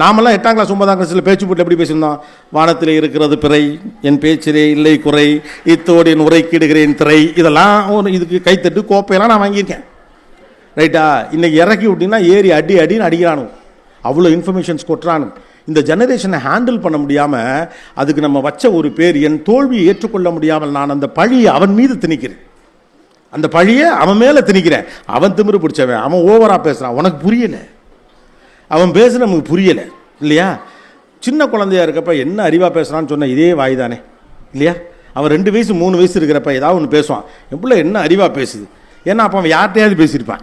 S1: நாமெல்லாம் 8ஆம் கிளாஸ் 9ஆம் கிளாஸில் பேச்சு போட்டு எப்படி பேசியிருந்தோம்? வானத்தில் இருக்கிறது பிறை, என் பேச்சிலே இல்லை குறை, இத்தோடு என் உரைக்கிடுகிறேன் திரை, இதெல்லாம் ஒரு இதுக்கு கைத்தட்டு கோப்பையெல்லாம் நான் வாங்கியிருக்கேன். ரைட்டா? இன்னைக்கு இறக்கி விட்டிங்கன்னா ஏறி அடின்னு அடிக்கிறானு, அவ்வளோ இன்ஃபர்மேஷன்ஸ் கொட்டுறானு. இந்த ஜெனரேஷனை ஹேண்டில் பண்ண முடியாமல் அதுக்கு நம்ம வச்ச ஒரு பேர், என் தோல்வியை ஏற்றுக்கொள்ள முடியாமல் நான் அந்த பழியை அவன் மீது திணிக்கிறேன், அந்த பழியை அவன் மேலே திணிக்கிறேன். அவன் திமிரு பிடிச்சவன், அவன் ஓவராக பேசுகிறான், உனக்கு புரியலை, அவன் பேச நமக்கு புரியலை இல்லையா? சின்ன குழந்தையா இருக்கப்ப என்ன அறிவாக பேசுகிறான்னு சொன்ன இதே வாய் தானே இல்லையா? அவன் 2 வயசு 3 வயசு இருக்கிறப்ப ஏதாவது ஒன்று பேசுவான், என் பிள்ளை என்ன அறிவாக பேசுது, ஏன்னா அப்போ அவன் யார்கிட்டையாவது பேசியிருப்பான்.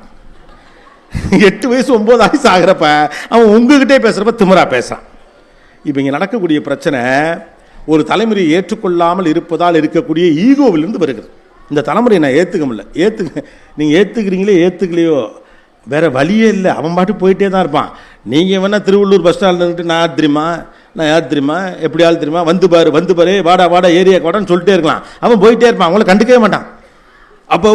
S1: 8 வயசு 9 வயசு ஆகிறப்ப அவன் உங்ககிட்டே பேசுகிறப்ப திமிரா பேசுகிறான். இப்போ இங்கே நடக்கக்கூடிய பிரச்சனை ஒரு தலைமுறையை ஏற்றுக்கொள்ளாமல் இருப்பதால் இருக்கக்கூடிய ஈகோவிலிருந்து வருகிறது. இந்த தலைமுறையை நான் ஏற்றுக்க முடியல. நீங்கள் ஏற்றுக்கிறீங்களே ஏற்றுக்கலையோ வேற வழியே இல்லை, அவன் பாட்டு போயிட்டே தான் இருப்பான். நீங்கள் வேணா திருவள்ளூர் பஸ் ஸ்டாண்டில் இருந்துட்டு நான் யார் தெரியுமா எப்படி ஆள் தெரியுமா, வந்து பாரு வாடா ஏரியா வாடான்னு சொல்லிட்டே இருக்கலாம், அவன் போயிட்டே இருப்பான், அவங்கள கண்டுக்கவே மாட்டான். அப்போ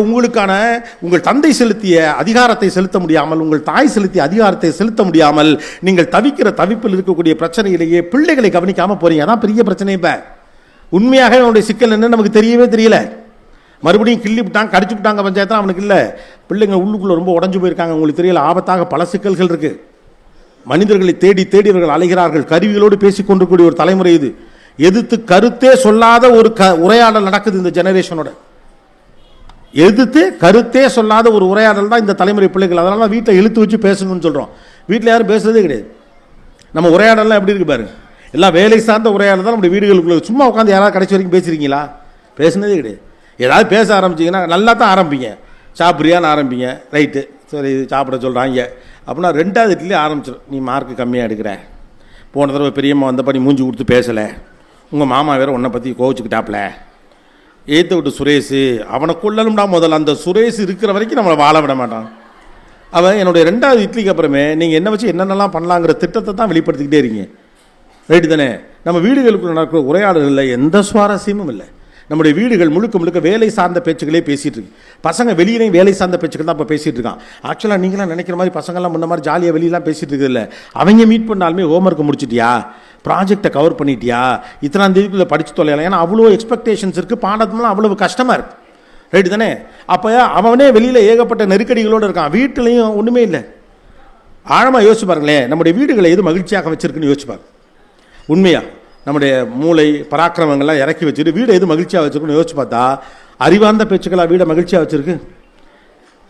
S1: உங்கள் தந்தை செலுத்திய அதிகாரத்தை செலுத்த முடியாமல், உங்கள் தாய் செலுத்திய அதிகாரத்தை செலுத்த முடியாமல் நீங்கள் தவிக்கிற தவிப்பில் இருக்கக்கூடிய பிரச்சனையிலேயே பிள்ளைகளை கவனிக்காமல் போறீங்க. அதான் பெரிய பிரச்சனை. இப்போ உண்மையாக அவனுடைய சிக்கல் என்னன்னு நமக்கு தெரியவே தெரியல. மறுபடியும் கிள்ளி விட்டாங்க, கடிச்சு விட்டாங்க பஞ்சாயத்தான் அவனுக்கு இல்லை. பிள்ளைங்க உள்ளுக்குள்ளே ரொம்ப உடஞ்சு போயிருக்காங்க, உங்களுக்கு தெரியல. ஆபத்தாக பல சிக்கல்கள் இருக்கு. மனிதர்களை தேடி அவர்கள் அலைகிறார்கள். கருவிகளோடு பேசிக்கொண்டிருக்கூடிய ஒரு தலைமுறை இது. எதிர்த்து கருத்தே சொல்லாத ஒரு உரையாடல் நடக்குது இந்த ஜெனரேஷனோட. எதிர்த்து கருத்தே சொல்லாத ஒரு உரையாடல் தான் இந்த தலைமுறை பிள்ளைகள். அதனால வீட்டில் இழுத்து வச்சு பேசணும்னு சொல்கிறோம். வீட்டில் யாரும் பேசுறதே கிடையாது. நம்ம உரையாடலாம் எப்படி இருக்கு பாருங்க, எல்லாம் வேலை சார்ந்த உரையாடல் தான் நம்ம வீடுகளுக்குள்ள. சும்மா உட்காந்து யாராவது கடைசி வரைக்கும் பேசுறீங்களா? பேசுனதே கிடையாது. ஏதாவது பேச ஆரம்பிச்சிங்கன்னா நல்லா தான் ஆரம்பிங்க, சாப்பிட்றியான்னு ஆரம்பிங்க, ரைட்டு சரி இது சாப்பிட சொல்கிறாங்க அப்படின்னா 2வது இட்லி ஆரம்பிச்சிடும், நீ மார்க்கு கம்மியாக எடுக்கிற, போன தடவை பெரியம்மா வந்தப்ப நீ மூஞ்சி கொடுத்து பேசலை, உங்கள் மாமா வேறு உன்னை பற்றி கோவிச்சுக்கிட்டாப்ல, ஏற்று விட்டு சுரேஷ் அவனை கொள்ளணும்டா. முதல்ல அந்த சுரேஷ் இருக்கிற வரைக்கும் நம்மளை வாழ விட மாட்டான். அவன் என்னுடைய 2வது இட்லிக்கு அப்புறமே நீங்கள் என்ன வச்சு என்னென்னலாம் பண்ணலாங்கிற திட்டத்தை தான் வெளிப்படுத்திக்கிட்டே இருக்கீங்க. ரைட்டு தானே? நம்ம வீடுகளுக்குள்ள நடக்கிற உரையாடல்களில் எந்த சுவாரஸ்யமும் இல்லை. நம்முடைய வீடுகள் முழுக்க முழுக்க வேலை சார்ந்த பேச்சுக்களே பேசிகிட்டு இருக்கு. பசங்க வெளியிலையும் வேலை சார்ந்த பேச்சுக்கள் தான் இப்போ பேசிகிட்டு இருக்கான். ஆக்சுவலாக நீங்களாம் நினைக்கிற மாதிரி பசங்கள்லாம் முன்ன மாதிரி ஜாலியாக வெளியெல்லாம் பேசிகிட்டு இருக்குது இல்லை. அவங்க மீட் பண்ணாலுமே ஹோம்ஒர்க்கை முடிச்சிட்டியா, ப்ராஜெக்டை கவர் பண்ணிட்டியா, இத்தனாம் தேதிக்குள்ளே படித்து தொலையலாம். ஏன்னா அவ்வளோ எக்ஸ்பெக்டேஷன்ஸ் இருக்குது, பாடத்துலாம் அவ்வளவு கஷ்டமாக இருக்குது. ரைட்டு தானே? அப்போ அவனே வெளியில் ஏகப்பட்ட நெருக்கடிகளோடு இருக்கான், வீட்டிலையும் ஒன்றுமே இல்லை. ஆழமாக யோசிச்சு பாருங்களேன், நம்முடைய வீடுகளை எது மகிழ்ச்சியாக வச்சிருக்குன்னு யோசிச்சு பாருங்க. உண்மையா நம்முடைய மூளை பராக்கிரமங்கள்லாம் இறக்கி வச்சுட்டு வீடை எது மகிழ்ச்சியாக வச்சுருக்குன்னு யோசிச்சு பார்த்தா அறிவார்ந்த பேச்சுக்களாக வீடை மகிழ்ச்சியாக வச்சுருக்கு.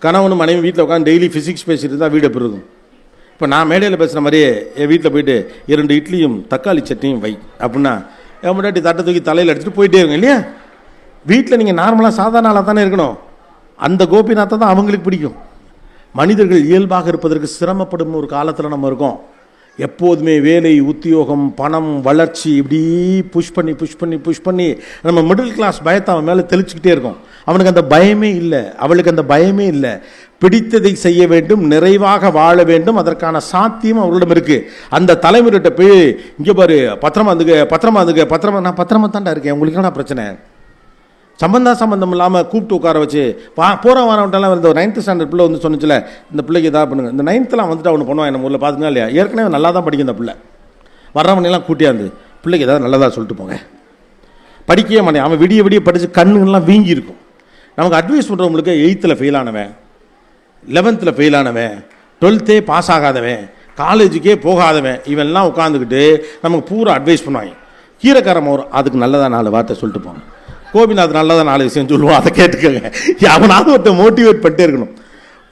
S1: கணவனும் மனைவி வீட்டில் உட்காந்து டெய்லி ஃபிசிக்ஸ் பேசிட்டு இருந்தால் வீடு எப்படி இருக்கும்? இப்போ நான் மேடையில் பேசுகிற மாதிரியே என் வீட்டில் போயிட்டு 2 இட்லியும் தக்காளி சட்னியும் வை அப்படின்னா என் முன்னாடி தட்டை தூக்கி தலையில் எடுத்துகிட்டு போயிட்டே இருங்க இல்லையா? வீட்டில் நீங்கள் நார்மலாக சாதாரண ஆளாக தானே இருக்கணும். அந்த கோபிநாத்தை தான் அவங்களுக்கு பிடிக்கும். மனிதர்கள் இயல்பாக இருப்பதற்கு சிரமப்படும் ஒரு காலத்தில் நம்ம இருக்கோம். எப்போதுமே வேலை, உத்தியோகம், பணம், வளர்ச்சி இப்படி புஷ் பண்ணி நம்ம மிடில் கிளாஸ் பயத்தை அவன் மேலே தெளிச்சுக்கிட்டே இருக்கோம். அவனுக்கு அந்த பயமே இல்லை, அவளுக்கு அந்த பயமே இல்லை. பிடித்ததை செய்ய வேண்டும், நிறைவாக வாழ வேண்டும், அதற்கான சாத்தியம் அவர்களிடம் இருக்கு. அந்த தலைமுறைகிட்ட போய் இங்கே பாரு பத்திரமா நான் பத்திரமா தாண்டா இருக்கேன், உங்களுக்கு என்ன பிரச்சனை? சம்பந்தம் இல்லாமல் கூப்பிட்டு உட்கார வச்சு போகிற வரவன்ட்டெல்லாம் இந்த 9th ஸ்டாண்டர்ட் பிள்ளை வந்து சொன்னிச்சுல, இந்த பிள்ளைக்கு எதாவது பண்ணுங்க. இந்த 9thலாம் வந்துட்டு அவனு பண்ணுவான். என்ன ஊரில் பார்த்துனா இல்லையா? ஏற்கனவே நல்லா தான் படிக்கும் இந்த பிள்ளை. வர்றவனெல்லாம் கூட்டியாந்து பிள்ளைக்கு ஏதாவது நல்லதாக சொல்லிட்டு போங்க. படிக்கவே மாட்டேன். அவன் விடிய படித்து கண்ணுங்கள்லாம் வீங்கி இருக்கும். நமக்கு அட்வைஸ் பண்ணுறவங்களுக்கு 8th ஃபெயில் ஆனவன், 11th ஃபெயில் ஆனவன், 12th பாஸ் ஆகாதவன், காலேஜுக்கே போகாதவன், இவெல்லாம் உட்காந்துக்கிட்டு நமக்கு பூரா அட்வைஸ் பண்ணுவாங்க. கீரைக்காரன் அதுக்கு நல்லதாக 4 வார்த்தை சொல்லிட்டு போங்க. கோபிநாத் நல்லதான் 4 விஷயம் சொல்லுவோம், அதை கேட்டுக்கோங்க. அவனாவது ஒருத்த மோட்டிவேட் பண்ணிட்டே இருக்கணும்.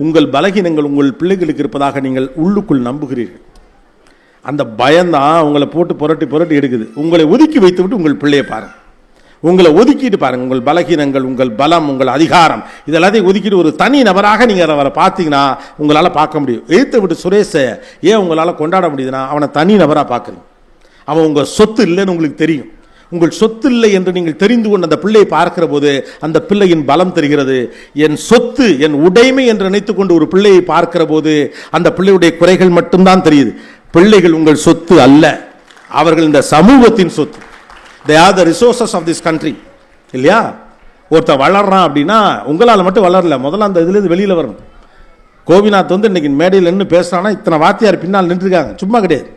S1: உங்கள் பலகீனங்கள் உங்கள் பிள்ளைகளுக்கு இருப்பதாக நீங்கள் உள்ளுக்குள் நம்புகிறீர்கள். அந்த பயம்தான் உங்களை போட்டு புரட்டி எடுக்குது. உங்களை ஒதுக்கி வைத்து விட்டு உங்கள் பிள்ளையை பாருங்கள். உங்களை ஒதுக்கிட்டு பாருங்கள். உங்கள் பலகீனங்கள், உங்கள் பலம், உங்கள் அதிகாரம் இதெல்லாத்தையும் ஒதுக்கிட்டு ஒரு தனி நபராக நீங்கள் அவரை பார்த்தீங்கன்னா உங்களால் பார்க்க முடியும். எழுத்து விட்டு சுரேஷை ஏன் உங்களால் கொண்டாட முடியுதுன்னா அவனை தனி நபராக பார்க்குறீங்க. அவன் உங்கள் சொத்து இல்லைன்னு உங்களுக்கு தெரியும். உங்கள் சொத்து இல்லை என்று நீங்கள் தெரிந்து கொண்டு அந்த பிள்ளையை பார்க்கிற போது அந்த பிள்ளையின் பலம் தெரிகிறது. என் சொத்து, என் உடைமை என்று நினைத்துக் கொண்டு ஒரு பிள்ளையை பார்க்கிற போது அந்த பிள்ளையுடைய குறைகள் மட்டும்தான் தெரியுது. பிள்ளைகள் உங்கள் சொத்து அல்ல, அவர்கள் இந்த சமூகத்தின் சொத்து. They are the resources of this country. இல்லையா? ஒருத்தன் வளர்றான் அப்படின்னா உங்களால் மட்டும் வளரல, முதல்ல அந்த இதுலேருந்து வெளியில் வரணும். கோபிநாத் வந்து இன்னைக்கு மேடையில் நின்று பேசுறான்னா இத்தனை வாத்தியார் பின்னால் நின்றுருக்காங்க, சும்மா கிடையாது.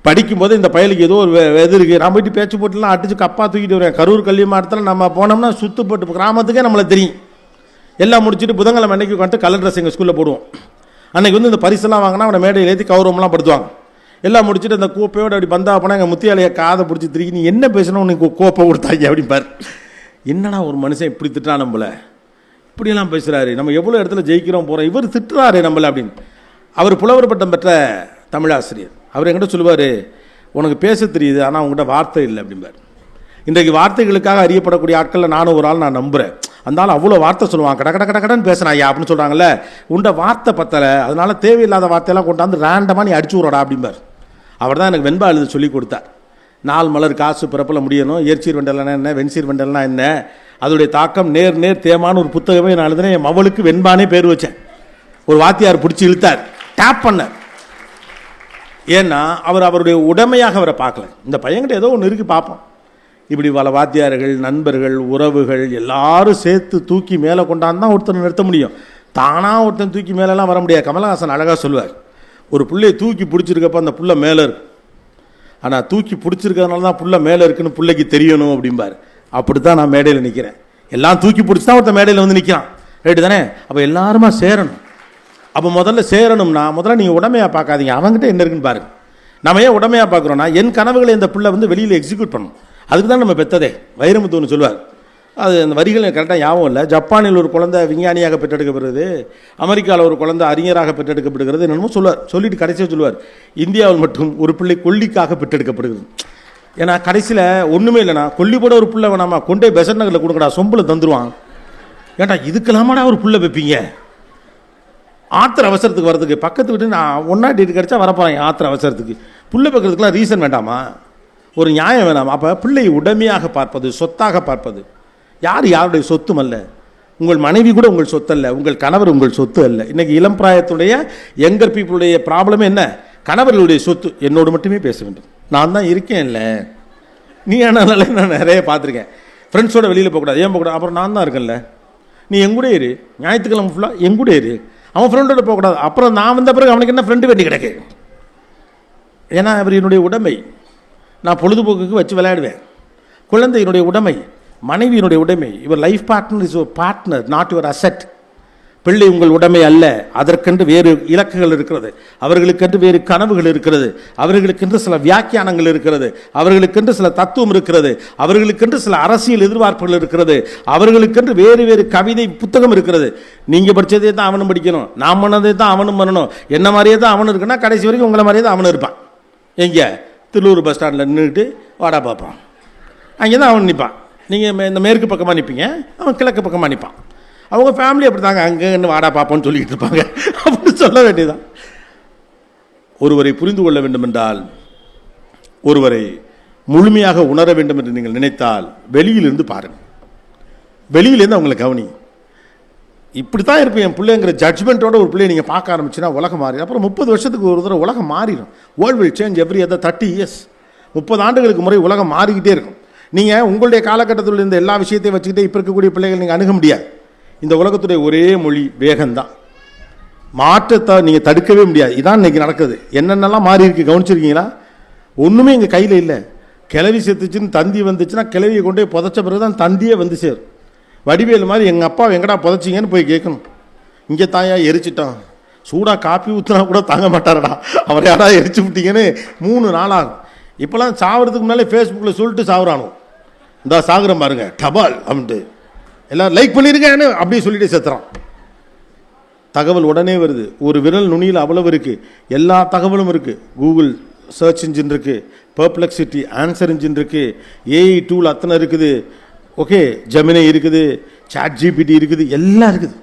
S1: படிக்கும்போது இந்த பயலுக்கு ஏதோ ஒரு இது இருக்குது, நான் போயிட்டு பேச்சு போட்டுலாம் அடிச்சு கப்பா தூக்கிட்டு வருவேன். கரூர் கல்வி மாவட்டத்தில் நம்ம போனோம்னா சுற்றுப்பட்டு கிராமத்துக்கே நம்மளை தெரியும். எல்லாம் முடிச்சுட்டு புதன்கிழமை அன்னைக்கு உட்காந்து கலர் ட்ரெஸ் எங்கள் ஸ்கூலில் போடுவோம். அன்றைக்கி வந்து இந்த பரிசெல்லாம் வாங்கினா அவனை மேடையில் ஏற்றி கௌரவம்லாம் படுத்துவாங்க. எல்லாம் முடிச்சுட்டு அந்த கோப்பையோடு அப்படி பந்தா போனால் எங்கள் முத்தியாலையை காதை பிடிச்சி திருக்கி நீ என்ன பேசணும் உனக்கு கோப்பை கொடுத்தாங்க அப்படிம்பார். என்னடா ஒரு மனுஷன் இப்படி திட்டுறான் நம்மளை, இப்படியெல்லாம் பேசுகிறாரு, நம்ம எவ்வளோ இடத்துல ஜெயிக்கிறோம் போகிறோம், இவர் திட்டுறாரு நம்மளை அப்படின்னு. அவர் புலவர் பட்டம் பெற்ற தமிழாசிரியர். அவர் என்கிட்ட சொல்லுவார், உனக்கு பேச தெரியுது ஆனால் உங்கள்கிட்ட வார்த்தை இல்லை அப்படிம்பார். இன்றைக்கு வார்த்தைகளுக்காக அறியப்படக்கூடிய ஆட்களில் நானும் ஒரு ஆள் நான் நம்புகிறேன். அந்த ஆள் அவ்வளோ வார்த்தை சொல்லுவான், கடன்னு பேசுகிறான் ஐயா அப்படின்னு சொல்கிறாங்கல்ல, உண்ட வார்த்தை பத்தலை, அதனால தேவையில்லாத வார்த்தையெல்லாம் கொண்டாந்து ரேண்டமாக நீ அடிச்சு விட்றடா அப்படிம்பார். அவர் தான் எனக்கு வெண்பா எழுத சொல்லி கொடுத்தார். 4 மலர் காசு பிறப்பில் முடியணும், ஏர்ச்சீர் வண்டல்னா என்ன, வெண்சீர் வண்டல்னா என்ன, அதோடைய தாக்கம் நேர் தேமான ஒரு புத்தகமே நான் எழுதுனேன். என் மவளுக்கு வெண்பானே பேர் வச்சேன். ஒரு வாத்தியார் பிடிச்சி இழுத்தார், டேப் பண்ணார். ஏன்னா அவருடைய உடைமையாக அவரை பார்க்கல. இந்த பையன்கிட்ட ஏதோ ஒன்று இருக்குது பார்ப்போம். இப்படி பல வாத்தியார்கள், நண்பர்கள், உறவுகள் எல்லாரும் சேர்த்து தூக்கி மேலே கொண்டாந்து தான் ஒருத்தனை நிறுத்த முடியும். தானாக ஒருத்தன் தூக்கி மேலெல்லாம் வர முடியாது. கமலஹாசன் அழகாக சொல்லுவார், ஒரு பிள்ளையை தூக்கி பிடிச்சிருக்கப்ப அந்த புள்ள மேலே இருக்கு, ஆனால் தூக்கி பிடிச்சிருக்கிறதுனால தான் புள்ள மேலே இருக்குன்னு பிள்ளைக்கு தெரியணும் அப்படிம்பார். அப்படி தான் நான் மேடையில் நிற்கிறேன். எல்லாம் தூக்கி பிடிச்சி தான் ஒருத்தன் மேடையில் வந்து நிற்கிறான். ரைட்டு தானே? அப்போ எல்லாருமா சேரணும். அப்போ முதல்ல சேரணும்னா முதல்ல நீங்கள் உடமையாக பார்க்காதீங்க, அவங்ககிட்ட என்ன இருக்குன்னு பாருங்கள். நம்ம ஏன் உடமையாக பார்க்குறோன்னா என் கனவுகளை இந்த பிள்ளை வந்து வெளியில் எக்ஸிக்யூட் பண்ணணும், அதுக்கு தான் நம்ம பெற்றதே. வைரமுத்து ஒன்று சொல்லுவார், அது அந்த வரிகள் கரெக்டாக ஞாபகம் இல்லை. ஜப்பானில் ஒரு குழந்தை விஞ்ஞானியாக பெற்றெடுக்கப்படுகிறது, அமெரிக்காவில் ஒரு குழந்தை அறிஞராக பெற்றெடுக்கப்படுகிறது, என்னமோ சொல்லுவார். சொல்லிட்டு கடைசியாக சொல்லுவார், இந்தியாவில் மட்டும் ஒரு பிள்ளை கொல்லிக்காக பெற்றெடுக்கப்படுகிறது. ஏன்னா கடைசியில் ஒன்றுமே இல்லைனா கொல்லி போட ஒரு பிள்ளை வேணாமா, கொண்டே பெசன்ட் நகரில் கொடுக்கடா, சொம்பில் தந்துடுவான். ஏன்டா இதுக்கெல்லாமாடா ஒரு பிள்ளை வைப்பீங்க? ஆத்திர அவசரத்துக்கு வரதுக்கு பக்கத்து விட்டு நான் ஒன்றா டேட்டு கிடச்சா வரப்போகிறேன் ஆத்திர அவசரத்துக்கு புள்ள பார்க்கறதுக்குலாம் ரீசன் வேண்டாமா, ஒரு நியாயம் வேணாமா? அப்போ பிள்ளை உடமையாக பார்ப்பது, சொத்தாக பார்ப்பது. யார் யாருடைய சொத்தும் அல்ல. உங்கள் மனைவி கூட உங்கள் சொத்து அல்ல, உங்கள் கணவர் உங்கள் சொத்து அல்ல. இன்னைக்கு இளம் பிராயத்துடைய யங்கர் பீப்புளுடைய ப்ராப்ளம் என்ன? கணவர்களுடைய சொத்து என்னோடு மட்டுமே பேச வேண்டும். நான் தான் இருக்கேன் இல்லை, நீ ஆனால நான் நிறைய பார்த்துருக்கேன். ஃப்ரெண்ட்ஸோட வெளியில் போகக்கூடாது, ஏன் போகக்கூடாது? அப்புறம் நான் தான் இருக்கேன்ல, நீ எங்கூட இரு, ஞாயிற்றுக்கிழமை ஃபுல்லாக எங்கூட இரு. அவன் ஃப்ரெண்டோட போகக்கூடாது, அப்புறம் நான் வந்த பிறகு அவனுக்கு என்ன ஃப்ரெண்டு வேண்டி கிடக்கு? ஏன்னா அவர் என்னுடைய உடைமை, நான் பொழுதுபோக்குக்கு வச்சு விளையாடுவேன். குழந்தை என்னுடைய உடைமை, மனைவியினுடைய உடைமை. Your life partner is your partner, not your asset. பிள்ளை உங்கள் உடைமை அல்ல, அதற்கென்று வேறு இலக்குகள் இருக்கிறது, அவர்களுக்கென்று வேறு கனவுகள் இருக்கிறது, அவர்களுக்கென்று சில வியாக்கியானங்கள் இருக்கிறது, அவர்களுக்கென்று சில தத்துவம் இருக்கிறது, அவர்களுக்கென்று சில அரசியல் எதிர்பார்ப்புகள் இருக்கிறது, அவர்களுக்கென்று வேறு வேறு கவிதை புத்தகம் இருக்கிறது. நீங்கள் படித்ததே தான் அவனும் படிக்கணும், நான் பண்ணதே தான் அவனும் பண்ணணும், என்ன மாதிரியே தான் அவனும் இருக்குன்னா கடைசி வரைக்கும் உங்களை மாதிரியே தான் அவனும் இருப்பான். எங்கே? திருவள்ளூர் பஸ் ஸ்டாண்டில் நின்றுட்டு வாடா பார்ப்பான், அங்கே தான் அவன் நிற்பான். நீங்கள் இந்த மேற்கு பக்கமாக நிற்பீங்க, அவன் கிழக்கு பக்கமாக நிற்பான். அவங்க ஃபேமிலி அப்படி தாங்க, அங்கேன்னு வாடா பார்ப்போன்னு சொல்லிக்கிட்டு இருப்பாங்க. அப்படி சொல்ல வேண்டியதான். ஒருவரை புரிந்து கொள்ள வேண்டும் என்றால், ஒருவரை முழுமையாக உணர வேண்டும் என்று நீங்கள் நினைத்தால் வெளியிலிருந்து பாருங்கள், வெளியிலேருந்து அவங்களை கவனி. இப்படி தான் இருப்பேன் என் பிள்ளைங்கிற ஜட்ஜ்மெண்ட்டோட ஒரு பிள்ளையை நீங்கள் பார்க்க ஆரம்பிச்சுன்னா உலகம் மாறிடும். அப்புறம் 30 வருஷத்துக்கு ஒரு தடவை உலகம் மாறிடும். World will change every other 30 years. 30 ஆண்டுகளுக்கு முறை உலகம் மாறிக்கிட்டே இருக்கும். நீங்கள் உங்களுடைய காலகட்டத்தில் இருந்த எல்லா விஷயத்தையும் வச்சுக்கிட்டே இப்போ இருக்கக்கூடிய பிள்ளைகள் நீங்கள் அணுக முடியாது. இந்த உலகத்துடைய ஒரே மொழி வேகம்தான், மாற்றத்தை நீங்கள் தடுக்கவே முடியாது. இதான் இன்றைக்கி நடக்குது. என்னென்னலாம் மாறி இருக்கு கவனிச்சிருக்கீங்களா? ஒன்றுமே எங்கள் கையில் இல்லை. கிளவி செத்துச்சுன்னு தந்தி வந்துச்சுன்னா கிளவியை கொண்டு போய் புதைச்ச பிறகு தான் தந்தியே வந்து சேரும். வடிவேல் மாதிரி எங்கள் அப்பா எங்கடா புதைச்சிங்கன்னு போய் கேட்கணும். இங்கே தாயா எரிச்சிட்டான், சூடாக காப்பி ஊற்றினா கூட தாங்க மாட்டாரடா, அவரை யாரா எரிச்சு விட்டீங்கன்னு 3 நாள் ஆகும். இப்போலாம் சாகிறதுக்கு முன்னாலே ஃபேஸ்புக்கில் சொல்லிட்டு சாகுறானோ, இந்த சாகுறேன் பாருங்க டபால் அப்படின்ட்டு எல்லோரும் லைக் பண்ணியிருக்கேன்னு அப்படியே சொல்லிட்டு செத்துறான். தகவல் உடனே வருது, ஒரு விரல் நுனியில் அவ்வளவு இருக்குது, எல்லா தகவலும் இருக்குது. கூகுள் சர்ச் இன்ஜின் இருக்குது, பெர்ப்ளெக்சிட்டி ஆன்சர் இன்ஜின் இருக்குது, ஏஐ டூல் அத்தனை இருக்குது, ஓகே ஜெமினி இருக்குது, சாட் ஜிபிடி இருக்குது, எல்லாம் இருக்குது.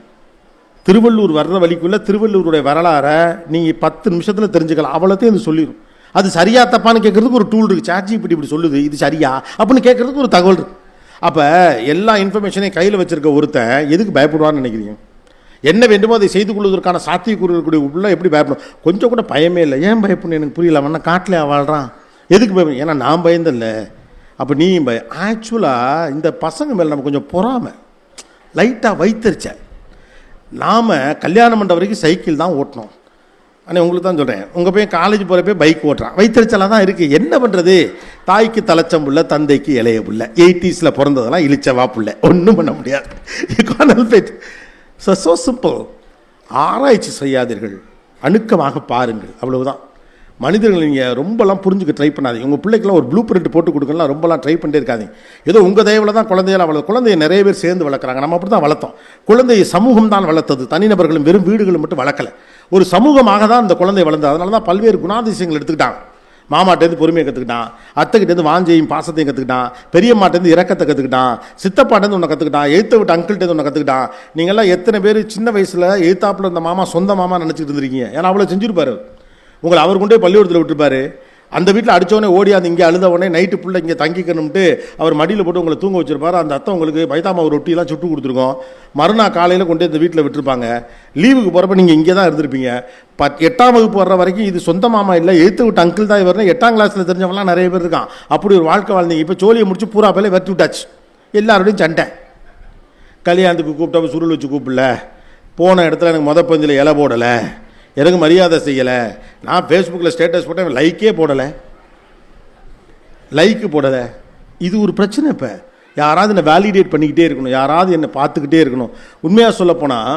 S1: திருவள்ளூர் வர்ற வழிக்குள்ளே திருவள்ளூருடைய வரலாறை நீங்கள் 10 நிமிஷத்தில் தெரிஞ்சுக்கலாம். அவ்வளோத்தையும் இது சொல்லிடும். அது சரியா தப்பான்னு கேட்குறதுக்கு ஒரு டூல் இருக்குது. சாட் ஜிபிடி இப்படி சொல்லுது, இது சரியா அப்படின்னு கேட்குறதுக்கு ஒரு தகவல் இருக்குது. அப்போ எல்லா இன்ஃபர்மேஷனையும் கையில் வச்சுருக்க ஒருத்தன் எதுக்கு பயப்படுவான்னு நினைக்கிறீங்க? என்ன வேண்டுமோ அதை செய்து கொள்வதற்கான சாத்தியக்கூறக்கூடிய உள்ள எப்படி பயப்படும்? கொஞ்சம் கூட பயமே இல்லை. ஏன் பயப்படணும் எனக்கு புரியல. அவன் காட்டில் வாழ்கிறான், எதுக்கு பயப்படும்? ஏன்னா நான் பயந்தில்லை, அப்போ நீ ஆக்சுவலாக இந்த பசங்க மேலே நம்ம கொஞ்சம் பொறாமை லைட்டாக வைத்தறிச்ச. நாம் கல்யாணம் பண்ணுற வரைக்கும் சைக்கிள் தான் ஓட்டணும். ஆனால் உங்களுக்கு தான் சொல்கிறேன், உங்கள் போய் காலேஜ் போகிறப்ப பைக் ஓட்டுறான், வைத்தறிச்சலாக தான் இருக்குது. என்ன பண்ணுறது? தாய்க்கு தலைச்சம் புள்ள, தந்தைக்கு இளைய புள்ள, 80s பிறந்ததெல்லாம் இழிச்சவா புள்ள, ஒன்றும் பண்ண முடியாது. So simple. ஆராய்ச்சி செய்யாதீர்கள், அணுக்கமாக பாருங்கள், அவ்வளவுதான். மனிதர்கள் நீங்கள் ரொம்பலாம் புரிஞ்சுக்க ட்ரை பண்ணாதீங்க. உங்கள் பிள்ளைக்கெல்லாம் ஒரு ப்ளூ பிரிண்ட் போட்டு கொடுக்கலாம், ரொம்பலாம் ட்ரை பண்ணிட்டே இருக்காதிங்க. ஏதோ உங்கள் தயவில் தான் குழந்தையெல்லாம் வளர்த்து, குழந்தைய நிறைய பேர் சேர்ந்து வளர்க்குறாங்க. நம்ம அப்படி தான் வளர்த்தோம். குழந்தையை சமூகம் தான் வளர்த்தது, தனிநபர்களும் வெறும் வீடுகளும் மட்டும் வளர்க்கலை. ஒரு சமூகமாக தான் இந்த குழந்தை வளர்ந்தது. அதனால தான் பல்வேறு குணாதிசயங்கள் எடுத்துக்கிட்டாங்க. மாமாட்டேருந்து பொறுமையை கற்றுக்கிட்டான், அத்தைக்கிட்டேருந்து வாஞ்சையும் பாசத்தையும் கற்றுக்கிட்டான், பெரியம்மாட்டேருந்து இறக்கத்தை கற்றுக்கிட்டான், சித்தப்பாட்டேருந்து ஒன்று கற்றுக்கிட்டான், எழுத்த விட்டு அங்கிள்கிட்டேருந்து ஒன்று கற்றுக்கிட்டான். நீங்கள்லாம் எத்தனை பேர் சின்ன வயசில் எழுத்தாப்பில் இந்த மாமா சொந்த மாமா நினச்சிட்டு இருந்திருக்கீங்க? ஏன்னா அவ்வளோ செஞ்சுருப்பார். உங்களை அவர் கொண்டே பள்ளிக்கூடத்தில் விட்டுருப்பார். அந்த வீட்டில் அடித்தவொடனே ஓடி அந்த இங்கே அழுத உடனே நைட்டு ஃபுல்லாக இங்கே தங்கிக்கணும்ட்டு அவர் மடியில் போட்டு உங்களை தூங்க வச்சுருப்பார். அந்த அத்தை உங்களுக்கு பைத்தாமாவு ரொட்டியெல்லாம் சுட்டு கொடுத்துருக்கோம். மறுநாள் காலையில் கொண்டு இந்த வீட்டில் விட்டுருப்பாங்க. லீவுக்கு போகிறப்ப நீங்கள் இங்கே தான் இருந்திருப்பீங்க. 8ஆம் வகுப்பு வர்ற வரைக்கும் இது சொந்த மாமா இல்லை, எழுத்து விட்டு அங்கிள் தான் இவர்னு 8ஆம் கிளாஸில் தெரிஞ்சவங்களாம் நிறைய பேர் இருக்கான். அப்படி ஒரு வாழ்க்கை வாழ்ந்தீங்க. இப்போ சோழியை முடிச்சு பூரா பேலே வெட்டி விட்டாச்சு. எல்லாரோடையும் சண்டை. கல்யாணத்துக்கு கூப்பிட்டப்ப சுருள் வச்சு கூப்பிடல, போன இடத்துல எனக்கு பந்தியில் இலை போடலை, எனக்கு மரியாதை செய்யலை, நான் ஃபேஸ்புக்கில் ஸ்டேட்டஸ் போட்டேன், லைக்கே போடலை, லைக்கு போடலை. இது ஒரு பிரச்சனை. இப்போ யாராவது என்னை வேலிடேட் பண்ணிக்கிட்டே இருக்கணும், யாராவது என்னை பார்த்துக்கிட்டே இருக்கணும். உண்மையாக சொல்லப்போனால்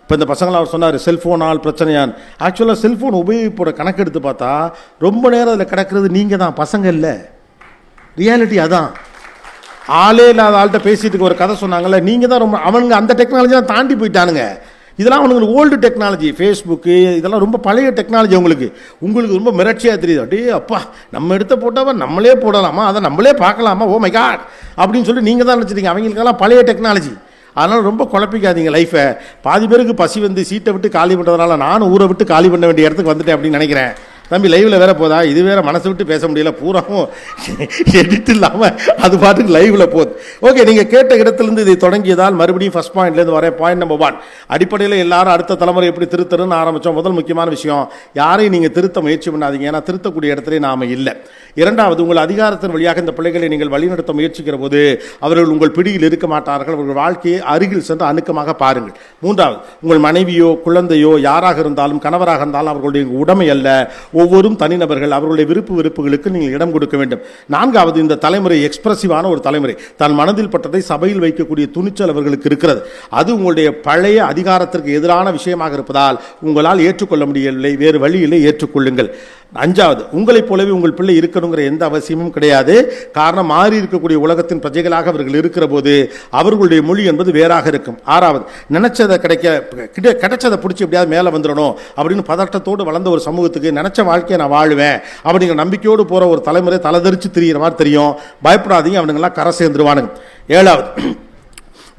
S1: இப்போ இந்த பசங்களாம் அவர் சொன்னார் செல்ஃபோனால் பிரச்சனையான். ஆக்சுவலாக செல்ஃபோன் உபயோகிப்போட கணக்கெடுத்து பார்த்தா ரொம்ப நேரம் அதில் கிடக்கிறது நீங்கள் தான், பசங்க இல்லை. ரியாலிட்டி அதான். ஆளே இல்லாத ஆள்கிட்ட பேசிட்டு ஒரு கதை சொன்னாங்கல்ல, நீங்கள் தான் ரொம்ப, அவனுங்க அந்த டெக்னாலஜிலாம் தாண்டி போயிட்டானுங்க. இதெல்லாம் அவங்களுக்கு ஓல்டு டெக்னாலஜி. ஃபேஸ்புக்கு இதெல்லாம் ரொம்ப பழைய டெக்னாலஜி. உங்களுக்கு ரொம்ப மிரட்சியாக தெரியுது. அப்படியே அப்பா நம்ம எடுத்த போட்டாவா நம்மளே போடலாமா, அதை நம்மளே பார்க்கலாமா, ஓ மை காட் அப்படின்னு சொல்லி நீங்கள் தான் நினச்சிட்டீங்க. அவங்களுக்கெல்லாம் பழைய டெக்னாலஜி. அதனால் ரொம்ப குழப்பிக்காதீங்க லைஃப்பை. பாதி பேருக்கு பசி வந்து சீட்டை விட்டு காலி பண்ணுறதுனால நானும் ஊரை விட்டு காலி பண்ண வேண்டிய இடத்துக்கு வந்துட்டேன் அப்படின்னு நினைக்கிறேன். தம்பி லைவில் வேற போதா, இது வேற மனசு விட்டு பேச முடியல, பூராவும் எடிட் இல்லாமல் அது பாட்டுக்கு லைவில் போகுது. ஓகே, நீங்கள் கேட்ட இடத்துலேருந்து இதை தொடங்கியதால் மறுபடியும் ஃபர்ஸ்ட் பாயிண்ட்லேருந்து வரேன். பாயிண்ட் நம்பர் 1, அடிப்படையில் எல்லாரும் அடுத்த தலைமுறை எப்படி திருத்தணும்னு ஆரம்பித்தோம். முதல் முக்கியமான விஷயம், யாரையும் நீங்கள் திருத்த முயற்சி பண்ணாதீங்க, ஏன்னா திருத்தக்கூடிய இடத்துல நாம் இல்லை. இரண்டாவது, உங்கள் அதிகாரத்தின் வழியாக இந்த பிள்ளைகளை நீங்கள் வழிநடத்த முயற்சிக்கிற போது அவர்கள் உங்கள் பிடியில் இருக்க மாட்டார்கள், அவர்கள் வாழ்க்கையை அருகில் சென்று அணுக்கமாக பாருங்கள். மூன்றாவது, உங்கள் மனைவியோ குழந்தையோ யாராக இருந்தாலும் கணவராக இருந்தாலும் அவர்களுடைய உடைமை அல்ல, ஒவ்வொரும் தனிநபர்கள், அவர்களுடைய விருப்பு வெறுப்புகளுக்கு நீங்கள் இடம் கொடுக்க வேண்டும். நான்காவது, இந்த தலைமுறை எக்ஸ்பிரசிவான ஒரு தலைமுறை, தன் மனதில் பட்டதை சபையில் வைக்கக்கூடிய துணிச்சல் அவர்களுக்கு இருக்கிறது. அது உங்களுடைய பழைய அதிகாரத்திற்கு எதிரான விஷயமாக இருப்பதால் உங்களால் ஏற்றுக்கொள்ள முடியவில்லை, வேறு வழியிலே ஏற்றுக்கொள்ளுங்கள். அஞ்சாவது, உங்களைப் போலவே உங்கள் பிள்ளை இருக்கணுங்கிற எந்த அவசியமும் கிடையாது. காரணம், மாறி இருக்கக்கூடிய உலகத்தின் பிரஜைகளாக அவர்கள் இருக்கிற போது அவர்களுடைய மொழி என்பது வேறாக இருக்கும். ஆறாவது, நினைச்சதை கிடைச்சதை பிடிச்சி எப்படியாவது மேலே வந்துடணும் அப்படின்னு பதட்டத்தோடு வளர்ந்த ஒரு சமூகத்துக்கு நினைச்ச வாழ்க்கையை நான் வாழ்வேன் அப்படிங்கிற நம்பிக்கையோடு போகிற ஒரு தலைமுறை தலைதறிச்சு திரிகிற மாதிரி தெரியும். பயப்படாதீங்க, அவனுங்கெல்லாம் கரை சேர்ந்துருவானுங்க. ஏழாவது,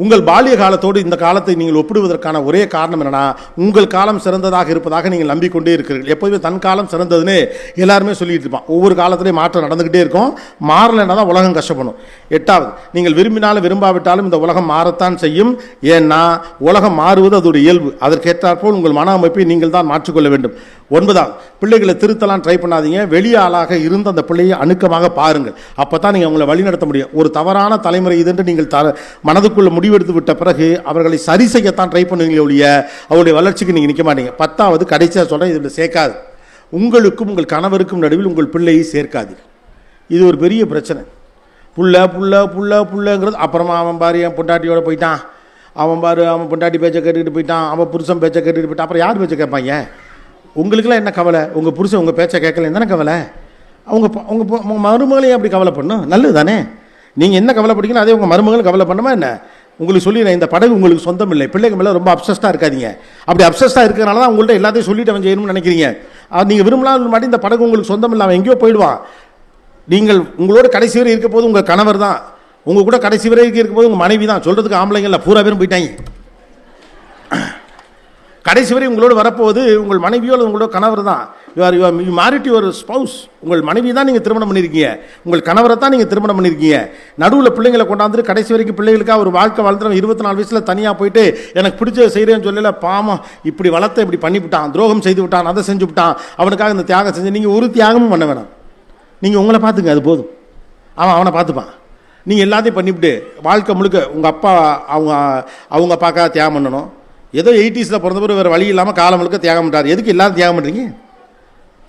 S1: உங்கள் பாலிய காலத்தோடு இந்த காலத்தை நீங்கள் ஒப்பிடுவதற்கான ஒரே காரணம் என்னன்னா, உங்கள் காலம் சிறந்ததாக இருப்பதாக நீங்கள் நம்பிக்கொண்டே இருக்கிறீர்கள். எப்போதுமே தன் காலம் சிறந்ததுன்னு எல்லாருமே சொல்லிட்டு இருப்பான். ஒவ்வொரு காலத்திலையும் மாற்றம் நடந்துகிட்டே இருக்கும், மாறலைன்னா தான் உலகம் கஷ்டப்படும். எட்டாவது, நீங்கள் விரும்பினாலும் விரும்பாவிட்டாலும் இந்த உலகம் மாறத்தான் செய்யும். ஏன்னா உலகம் மாறுவது அதோட இயல்பு, அதற்கேற்றாற்போல் உங்கள் மன அமைப்பை நீங்கள் தான் மாற்றிக்கொள்ள வேண்டும். ஒன்பதாவது, பிள்ளைகளை திருத்தலாம் ட்ரை பண்ணாதீங்க, வெளியே ஆளாக இருந்த அந்த பிள்ளையை அணுக்கமாக பாருங்கள், அப்போ தான் நீங்கள் அவங்களை வழிநடத்த முடியும். ஒரு தவறான தலைமுறை இதுன்று நீங்கள் மனதுக்குள்ள முடிவெடுத்து விட்ட பிறகு அவர்களை சரி செய்யத்தான் ட்ரை பண்ணுவீங்களே ஒழிய அவருடைய வளர்ச்சிக்கு நீங்கள் நிற்க மாட்டீங்க. பத்தாவது, கடைசியாக சொல்கிறேன், இதில் சேர்க்காது, உங்களுக்கும் உங்கள் கணவருக்கும் நடுவில் உங்கள் பிள்ளையை சேர்க்காது. இது ஒரு பெரிய பிரச்சனை. புள்ளங்கிறது அப்புறமா அவன் பாரு என் பொண்டாட்டியோட போயிட்டான், அவன் பாரு அவன் பொண்டாட்டி பேச்சை கேட்டுக்கிட்டு போயிட்டான், அவன் புருஷன் பேச்சை கேட்டுக்கிட்டு போயிட்டான், அப்புறம் யார் பேச்சை கேட்பாங்க? உங்களுக்குலாம் என்ன கவலை? உங்கள் புருஷன் உங்கள் பேச்சை கேட்கல தானே கவலை. உங்கள் மருமகளையும் அப்படி கவலை பண்ணும், நல்லது தானே. நீங்கள் என்ன கவலைப்படுறீங்களோ அதே உங்கள் மருமகளும் கவலை பண்ணுமா என்ன? உங்களுக்கு சொல்லி இந்த படகு உங்களுக்கு சொந்தம் இல்லை, பிள்ளைங்க மேலே ரொம்ப அப்சஸ்டாக இருக்காதீங்க. அப்படி அப்சஸ்டாக இருக்கிறனால தான் உங்கள்கிட்ட எல்லாத்தையும் சொல்லிட்டு அவன் செய்யணும்னு நினைக்கிறீங்க. நீங்கள் விரும்பலாம் மாட்டி இந்த படகு உங்களுக்கு சொந்தம் இல்லை, அவன் எங்கேயோ போயிடுவான். நீங்கள் உங்களோட கடைசி வரை இருக்க போது உங்கள் கணவர் தான், உங்கள் கூட கடைசி வரை இருக்க போது உங்கள் மனைவி தான். சொல்கிறதுக்கு ஆம்பளைங்க இல்லை, பூரா பேரும் போயிட்டாங்க. கடைசி வரை உங்களோடு வரப்போவது உங்கள் மனைவியோ உங்களோட கணவர் தான். You married your spouse. உங்கள் மனைவி தான் நீங்கள் திருமணம் பண்ணியிருக்கீங்க, உங்கள் கணவரை தான் நீங்கள் திருமணம் பண்ணியிருக்கீங்க. நடுவில் பிள்ளைங்களை கொண்டாந்து கடைசி வரைக்கும் பிள்ளைகளுக்காக ஒரு வாழ்க்கை வளர்த்துறோம். 24 வயசில் தனியாக போயிட்டு எனக்கு பிடிச்சதை செய்கிறேன்னு சொல்லல, பாவம் இப்படி வளர்த்த இப்படி பண்ணிவிட்டான், துரோகம் செய்து விட்டான், அதை செஞ்சு விட்டான், அவனுக்காக இந்த தியாகம் செஞ்சு நீங்கள் ஒரு தியாகமும் பண்ண வேணாம். நீங்கள் உங்களை பார்த்துங்க, அது போதும், அவனை பார்த்துப்பான். நீங்கள் எல்லாத்தையும் பண்ணிவிட்டு வாழ்க்கை முழுக்க உங்கள் அப்பா அவங்க அப்பாக்காக தியாகம் பண்ணணும். ஏதோ 80s பிறந்த பிறகு வேறு வழி இல்லாமல் காலம் முழுக்க தியாகம் பண்ணுறாரு. எதுக்கு எல்லாரும் தியாகம் பண்ணுறீங்க?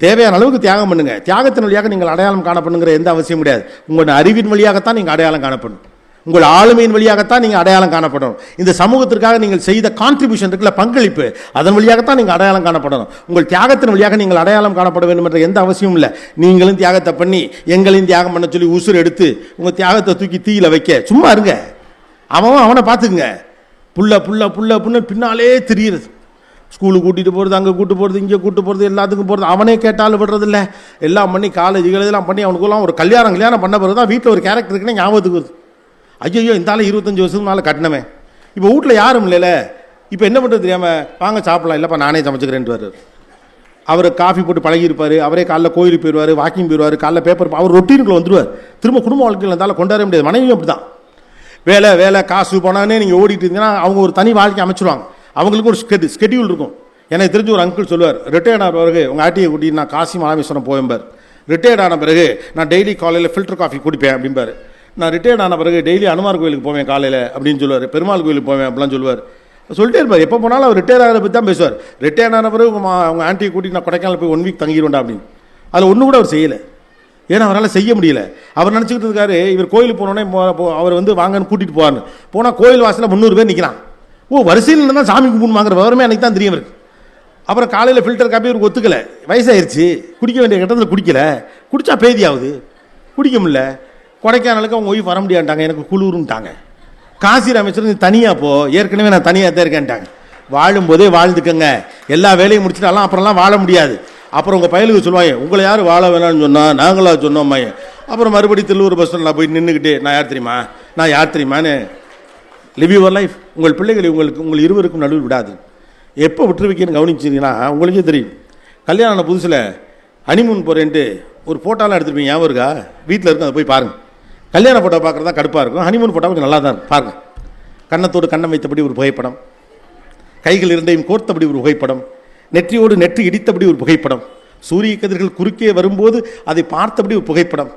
S1: தேவையான அளவுக்கு தியாகம் பண்ணுங்க. தியாகத்தின் வழியாக நீங்கள் அடையாளம் காணப்படுங்கிற எந்த அவசியம் கிடையாது. உங்களோட அறிவின் வழியாகத்தான் நீங்கள் அடையாளம் காணப்படும், உங்கள் ஆளுமையின் வழியாகத்தான் நீங்கள் அடையாளம் காணப்படணும். இந்த சமூகத்திற்காக நீங்கள் செய்த கான்ட்ரிபியூஷன் இருக்குல்ல, பங்களிப்பு, அதன் வழியாகத்தான் நீங்கள் அடையாளம் காணப்படணும். உங்கள் தியாகத்தின் வழியாக நீங்கள் அடையாளம் காணப்பட வேண்டும் என்ற எந்த அவசியமும் இல்லை. நீங்களும் தியாகத்தை பண்ணி எங்களையும் தியாகம் பண்ண சொல்லி உசுறு எடுத்து உங்கள் தியாகத்தை தூக்கி தீயில வைக்க சும்மா இருங்க. அவனை பார்த்துக்குங்க. புள்ள பின்னாலே தெரியுறது. ஸ்கூலுக்கு கூட்டிகிட்டு போகிறது, அங்கே கூட்டு போகிறது, இங்கே கூட்டு போகிறது, எல்லாத்துக்கும் போகிறது. அவனே கேட்டாலும் விடுறதில்ல. எல்லாம் பண்ணி காலேஜ் இதெல்லாம் பண்ணி அவனுக்குலாம் ஒரு கல்யாணம் பண்ண பிறகு தான் வீட்டில் ஒரு கேரக்டர் இருக்குன்னு ஞாபகத்துக்கு வருது. ஐயோ இந்த ஆள் 25 வருஷத்துக்கு மேலே கட்டினமே, இப்போ வீட்டில் யாரும் இல்லைல்ல, இப்போ என்ன பண்ணுறது தெரியாமல் வாங்க சாப்பிடலாம், இல்லைப்பா நானே சமைச்சுக்கிறேன்ட்டு வர்றாரு. அவர் காஃபி போட்டு பழகியிருப்பார், அவரே காலைல கோயிலுக்கு போயிடுவார், வாக்கிங் போயிடுவார், காலைல பேப்பர் அவர் ரொட்டீனுக்குள்ள வந்துடுவார். திரும்ப குடும்ப வாழ்க்கையில் இருந்தாலும் கொண்டாட முடியாது. மனைவியும் அப்படி தான், வேலை காசு போனானே நீங்கள் ஓடிட்டு இருந்தீங்கன்னா அவங்க ஒரு தனி வாழ்க்கை அமைச்சிருவாங்க. அவங்களுக்கு ஒரு ஸ்கெடியூல் இருக்கும். எனக்கு தெரிஞ்ச ஒரு அங்கிள் சொல்லுவார், ரிட்டையர்ட் ஆன பிறகு உங்கள் ஆட்டியை கூட்டிட்டு நான் காசி மாராமேஸ்வரம் போவேன்பார். ரிட்டையர்ட் ஆன பிறகு நான் டெய்லி காலையில் ஃபில்டர் காஃபி குடிப்பேன் அப்படிம்பார். நான் ரிட்டையர்ட் ஆன பிறகு டெய்லி அனுமார் கோயிலுக்கு போவேன் காலையில் அப்படின்னு சொல்லுவார். பெருமாள் கோயிலுக்கு போவேன் அப்படிலாம் சொல்லுவார். சொல்லிட்டே இருப்பார். எப்போ போனாலும் அவர் ரிட்டையர் ஆகிற பற்றி தான் பேசுவார். ரிட்டையர்ட் ஆன பிறகு அவங்க ஆண்டியை கூட்டிட்டு நான் கொடைக்கானல் போய் 1 வீக் தங்கிடுவேன்டா அப்படின்னு. அதில் ஒன்று கூட அவர் செய்யலை. ஏன்னா அவரால் செய்ய முடியல. அவர் நினச்சிக்கிட்டு இருக்காரு இவர் கோயிலுக்கு போனோடனே அவர் வாங்கன்னு கூட்டிகிட்டு போவார்னு. போனால் கோயில் வாசலில் 300 பேர் நிற்கிறான். வரிசையில் தான் சாமி கும்பிட்டு வாங்குற விவரமே எனக்கு தான் தெரியும் இருக்கு. அப்புறம் காலையில் ஃபில்டர் காப்பி இவருக்கு ஒத்துக்கலை, வயசாயிருச்சு, குடிக்க வேண்டிய கட்டத்தில் குடிக்கலை, குடித்தா பேதியாகுது, குடிக்க முடியல. கொடைக்கானலுக்கு அவங்க ஒய்ஃப் வர முடியாட்டாங்க, எனக்கு குளிருன்ட்டாங்க. காசி ராமேஸ்வரம் தனியாக போ, ஏற்கனவே நான் தனியாக தான் இருக்கேன்ட்டாங்க. வாழும்போதே வாழ்ந்துக்கங்க, எல்லா வேலையும் முடிச்சுட்டாலாம் அப்புறம்லாம் வாழ முடியாது. அப்புறம் உங்கள் பயலுக்கு சொல்லுவாங்க உங்களை யார் வாழ வேணாம்னு சொன்னால் நாங்களாக சொன்னோம். அப்புறம் மறுபடியும் திருவூர் பஸ் ஸ்டாண்டில் போய் நின்றுக்கிட்டு நான் யார் தெரியுமான்னு லிவ் யுவர் லைஃப். உங்கள் பிள்ளைகளை உங்கள் இருவருக்கும் நடுவில் விடாது. எப்போ விட்டு வைக்கணும்னு கவனிச்சிங்கன்னா உங்களுக்கே தெரியும். கல்யாணம் புதுசில் ஹனிமூன் போகிறேன்ட்டு ஒரு ஃபோட்டோலாம் எடுத்துருப்பீங்க, ஞாபகம் இருக்கா? வீட்டில் இருக்கும், அதை போய் பாருங்கள். கல்யாண ஃபோட்டோ பார்க்குறது தான் கடுப்பாக இருக்கும், ஹனிமூன் ஃபோட்டோ கொஞ்சம் நல்லா தான் இருக்கும். பாருங்கள், கன்னத்தோடு கண்ணம் வைத்தபடி ஒரு புகைப்படம், கைகள் இரண்டையும் கோர்த்தபடி ஒரு புகைப்படம், நெற்றியோடு நெற்றி இடித்தபடி ஒரு புகைப்படம், சூரிய கதிர்கள் குறுக்கே வரும்போது அதை பார்த்தபடி ஒரு புகைப்படம்,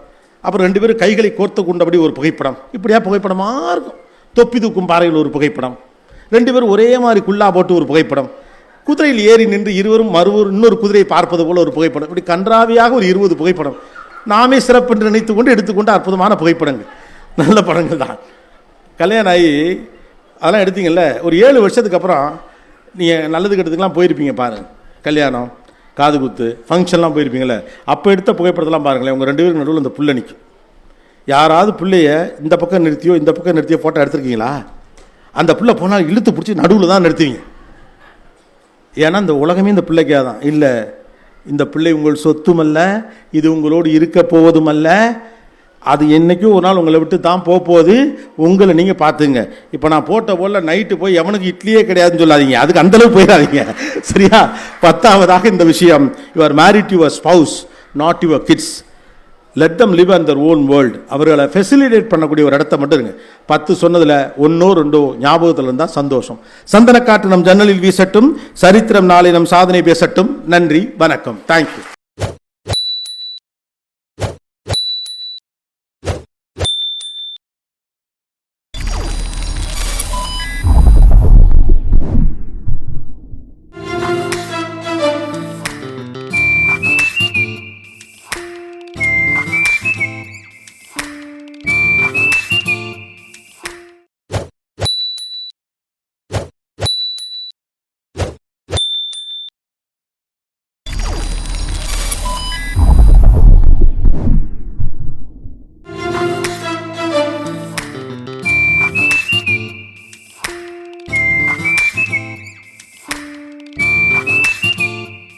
S1: அப்புறம் 2 பேரும் கைகளை கோர்த்து கொண்டபடி ஒரு புகைப்படம். இப்படியா புகைப்படமாக இருக்கும். தொப்பி தூக்கும் பாறையில் ஒரு புகைப்படம், 2 பேரும் ஒரே மாதிரி குல்லா போட்டு ஒரு புகைப்படம், குதிரையில் ஏறி நின்று இருவரும் இன்னொரு குதிரையை பார்ப்பது போல ஒரு புகைப்படம். இப்படி கன்றாவியாக ஒரு 20 புகைப்படம் நாமே சிறப்பென்று நினைத்து கொண்டு எடுத்துக்கொண்டு அற்புதமான புகைப்படங்கள், நல்ல படங்கள் தான். கல்யாணம் ஆகி அதெல்லாம் எடுத்தீங்கல்ல, ஒரு 7 வருஷத்துக்கு அப்புறம் நீங்கள் நல்லது கெட்டதுக்கெலாம் போயிருப்பீங்க பாருங்கள். கல்யாணம், காது குத்து, ஃபங்க்ஷன்லாம் போயிருப்பீங்களே, அப்போ எடுத்த புகைப்படத்தெல்லாம் பாருங்களேன். உங்கள் 2 பேருக்கு நடுவில் அந்த புள்ள நிற்கும். யாராவது பிள்ளைய இந்த பக்கம் நிறுத்தியோ இந்த பக்கம் நிறுத்தியோ ஃபோட்டோ எடுத்துருக்கீங்களா? அந்த பிள்ளை போனால் இழுத்து பிடிச்சி நடுவில் தான் நிறுத்துவீங்க. ஏன்னா இந்த உலகமே இந்த பிள்ளைக்காக தான். இல்லை, இந்த பிள்ளை உங்கள் சொத்தும் அல்ல, இது உங்களோடு இருக்க போவதும் அல்ல, அது என்றைக்கும் ஒரு நாள் உங்களை விட்டு தான் போகுது. உங்களை நீங்கள் பார்த்துங்க. இப்போ நான் போட்ட போல நைட்டு போய் எவனுக்கு இட்லியே கிடையாதுன்னு சொல்லாதீங்க, அதுக்கு அந்தளவு போயிடாதீங்க, சரியா? 10ஆவதாக இந்த விஷயம், you are married to your spouse, not your kids. Let them live an their own world. அவர்களை ஃபெசிலிட்டேட் பண்ணக்கூடிய ஒரு இடத்த மட்டும் இருங்க. 10 சொன்னதில் 1 2 ஞாபகத்தில் இருந்தால் சந்தோஷம். சந்தனக்காற்று நம் ஜன்னலில் வீசட்டும், சரித்திரம் நாளை நம் சாதனை பேசட்டும். நன்றி, வணக்கம், தேங்க்யூ.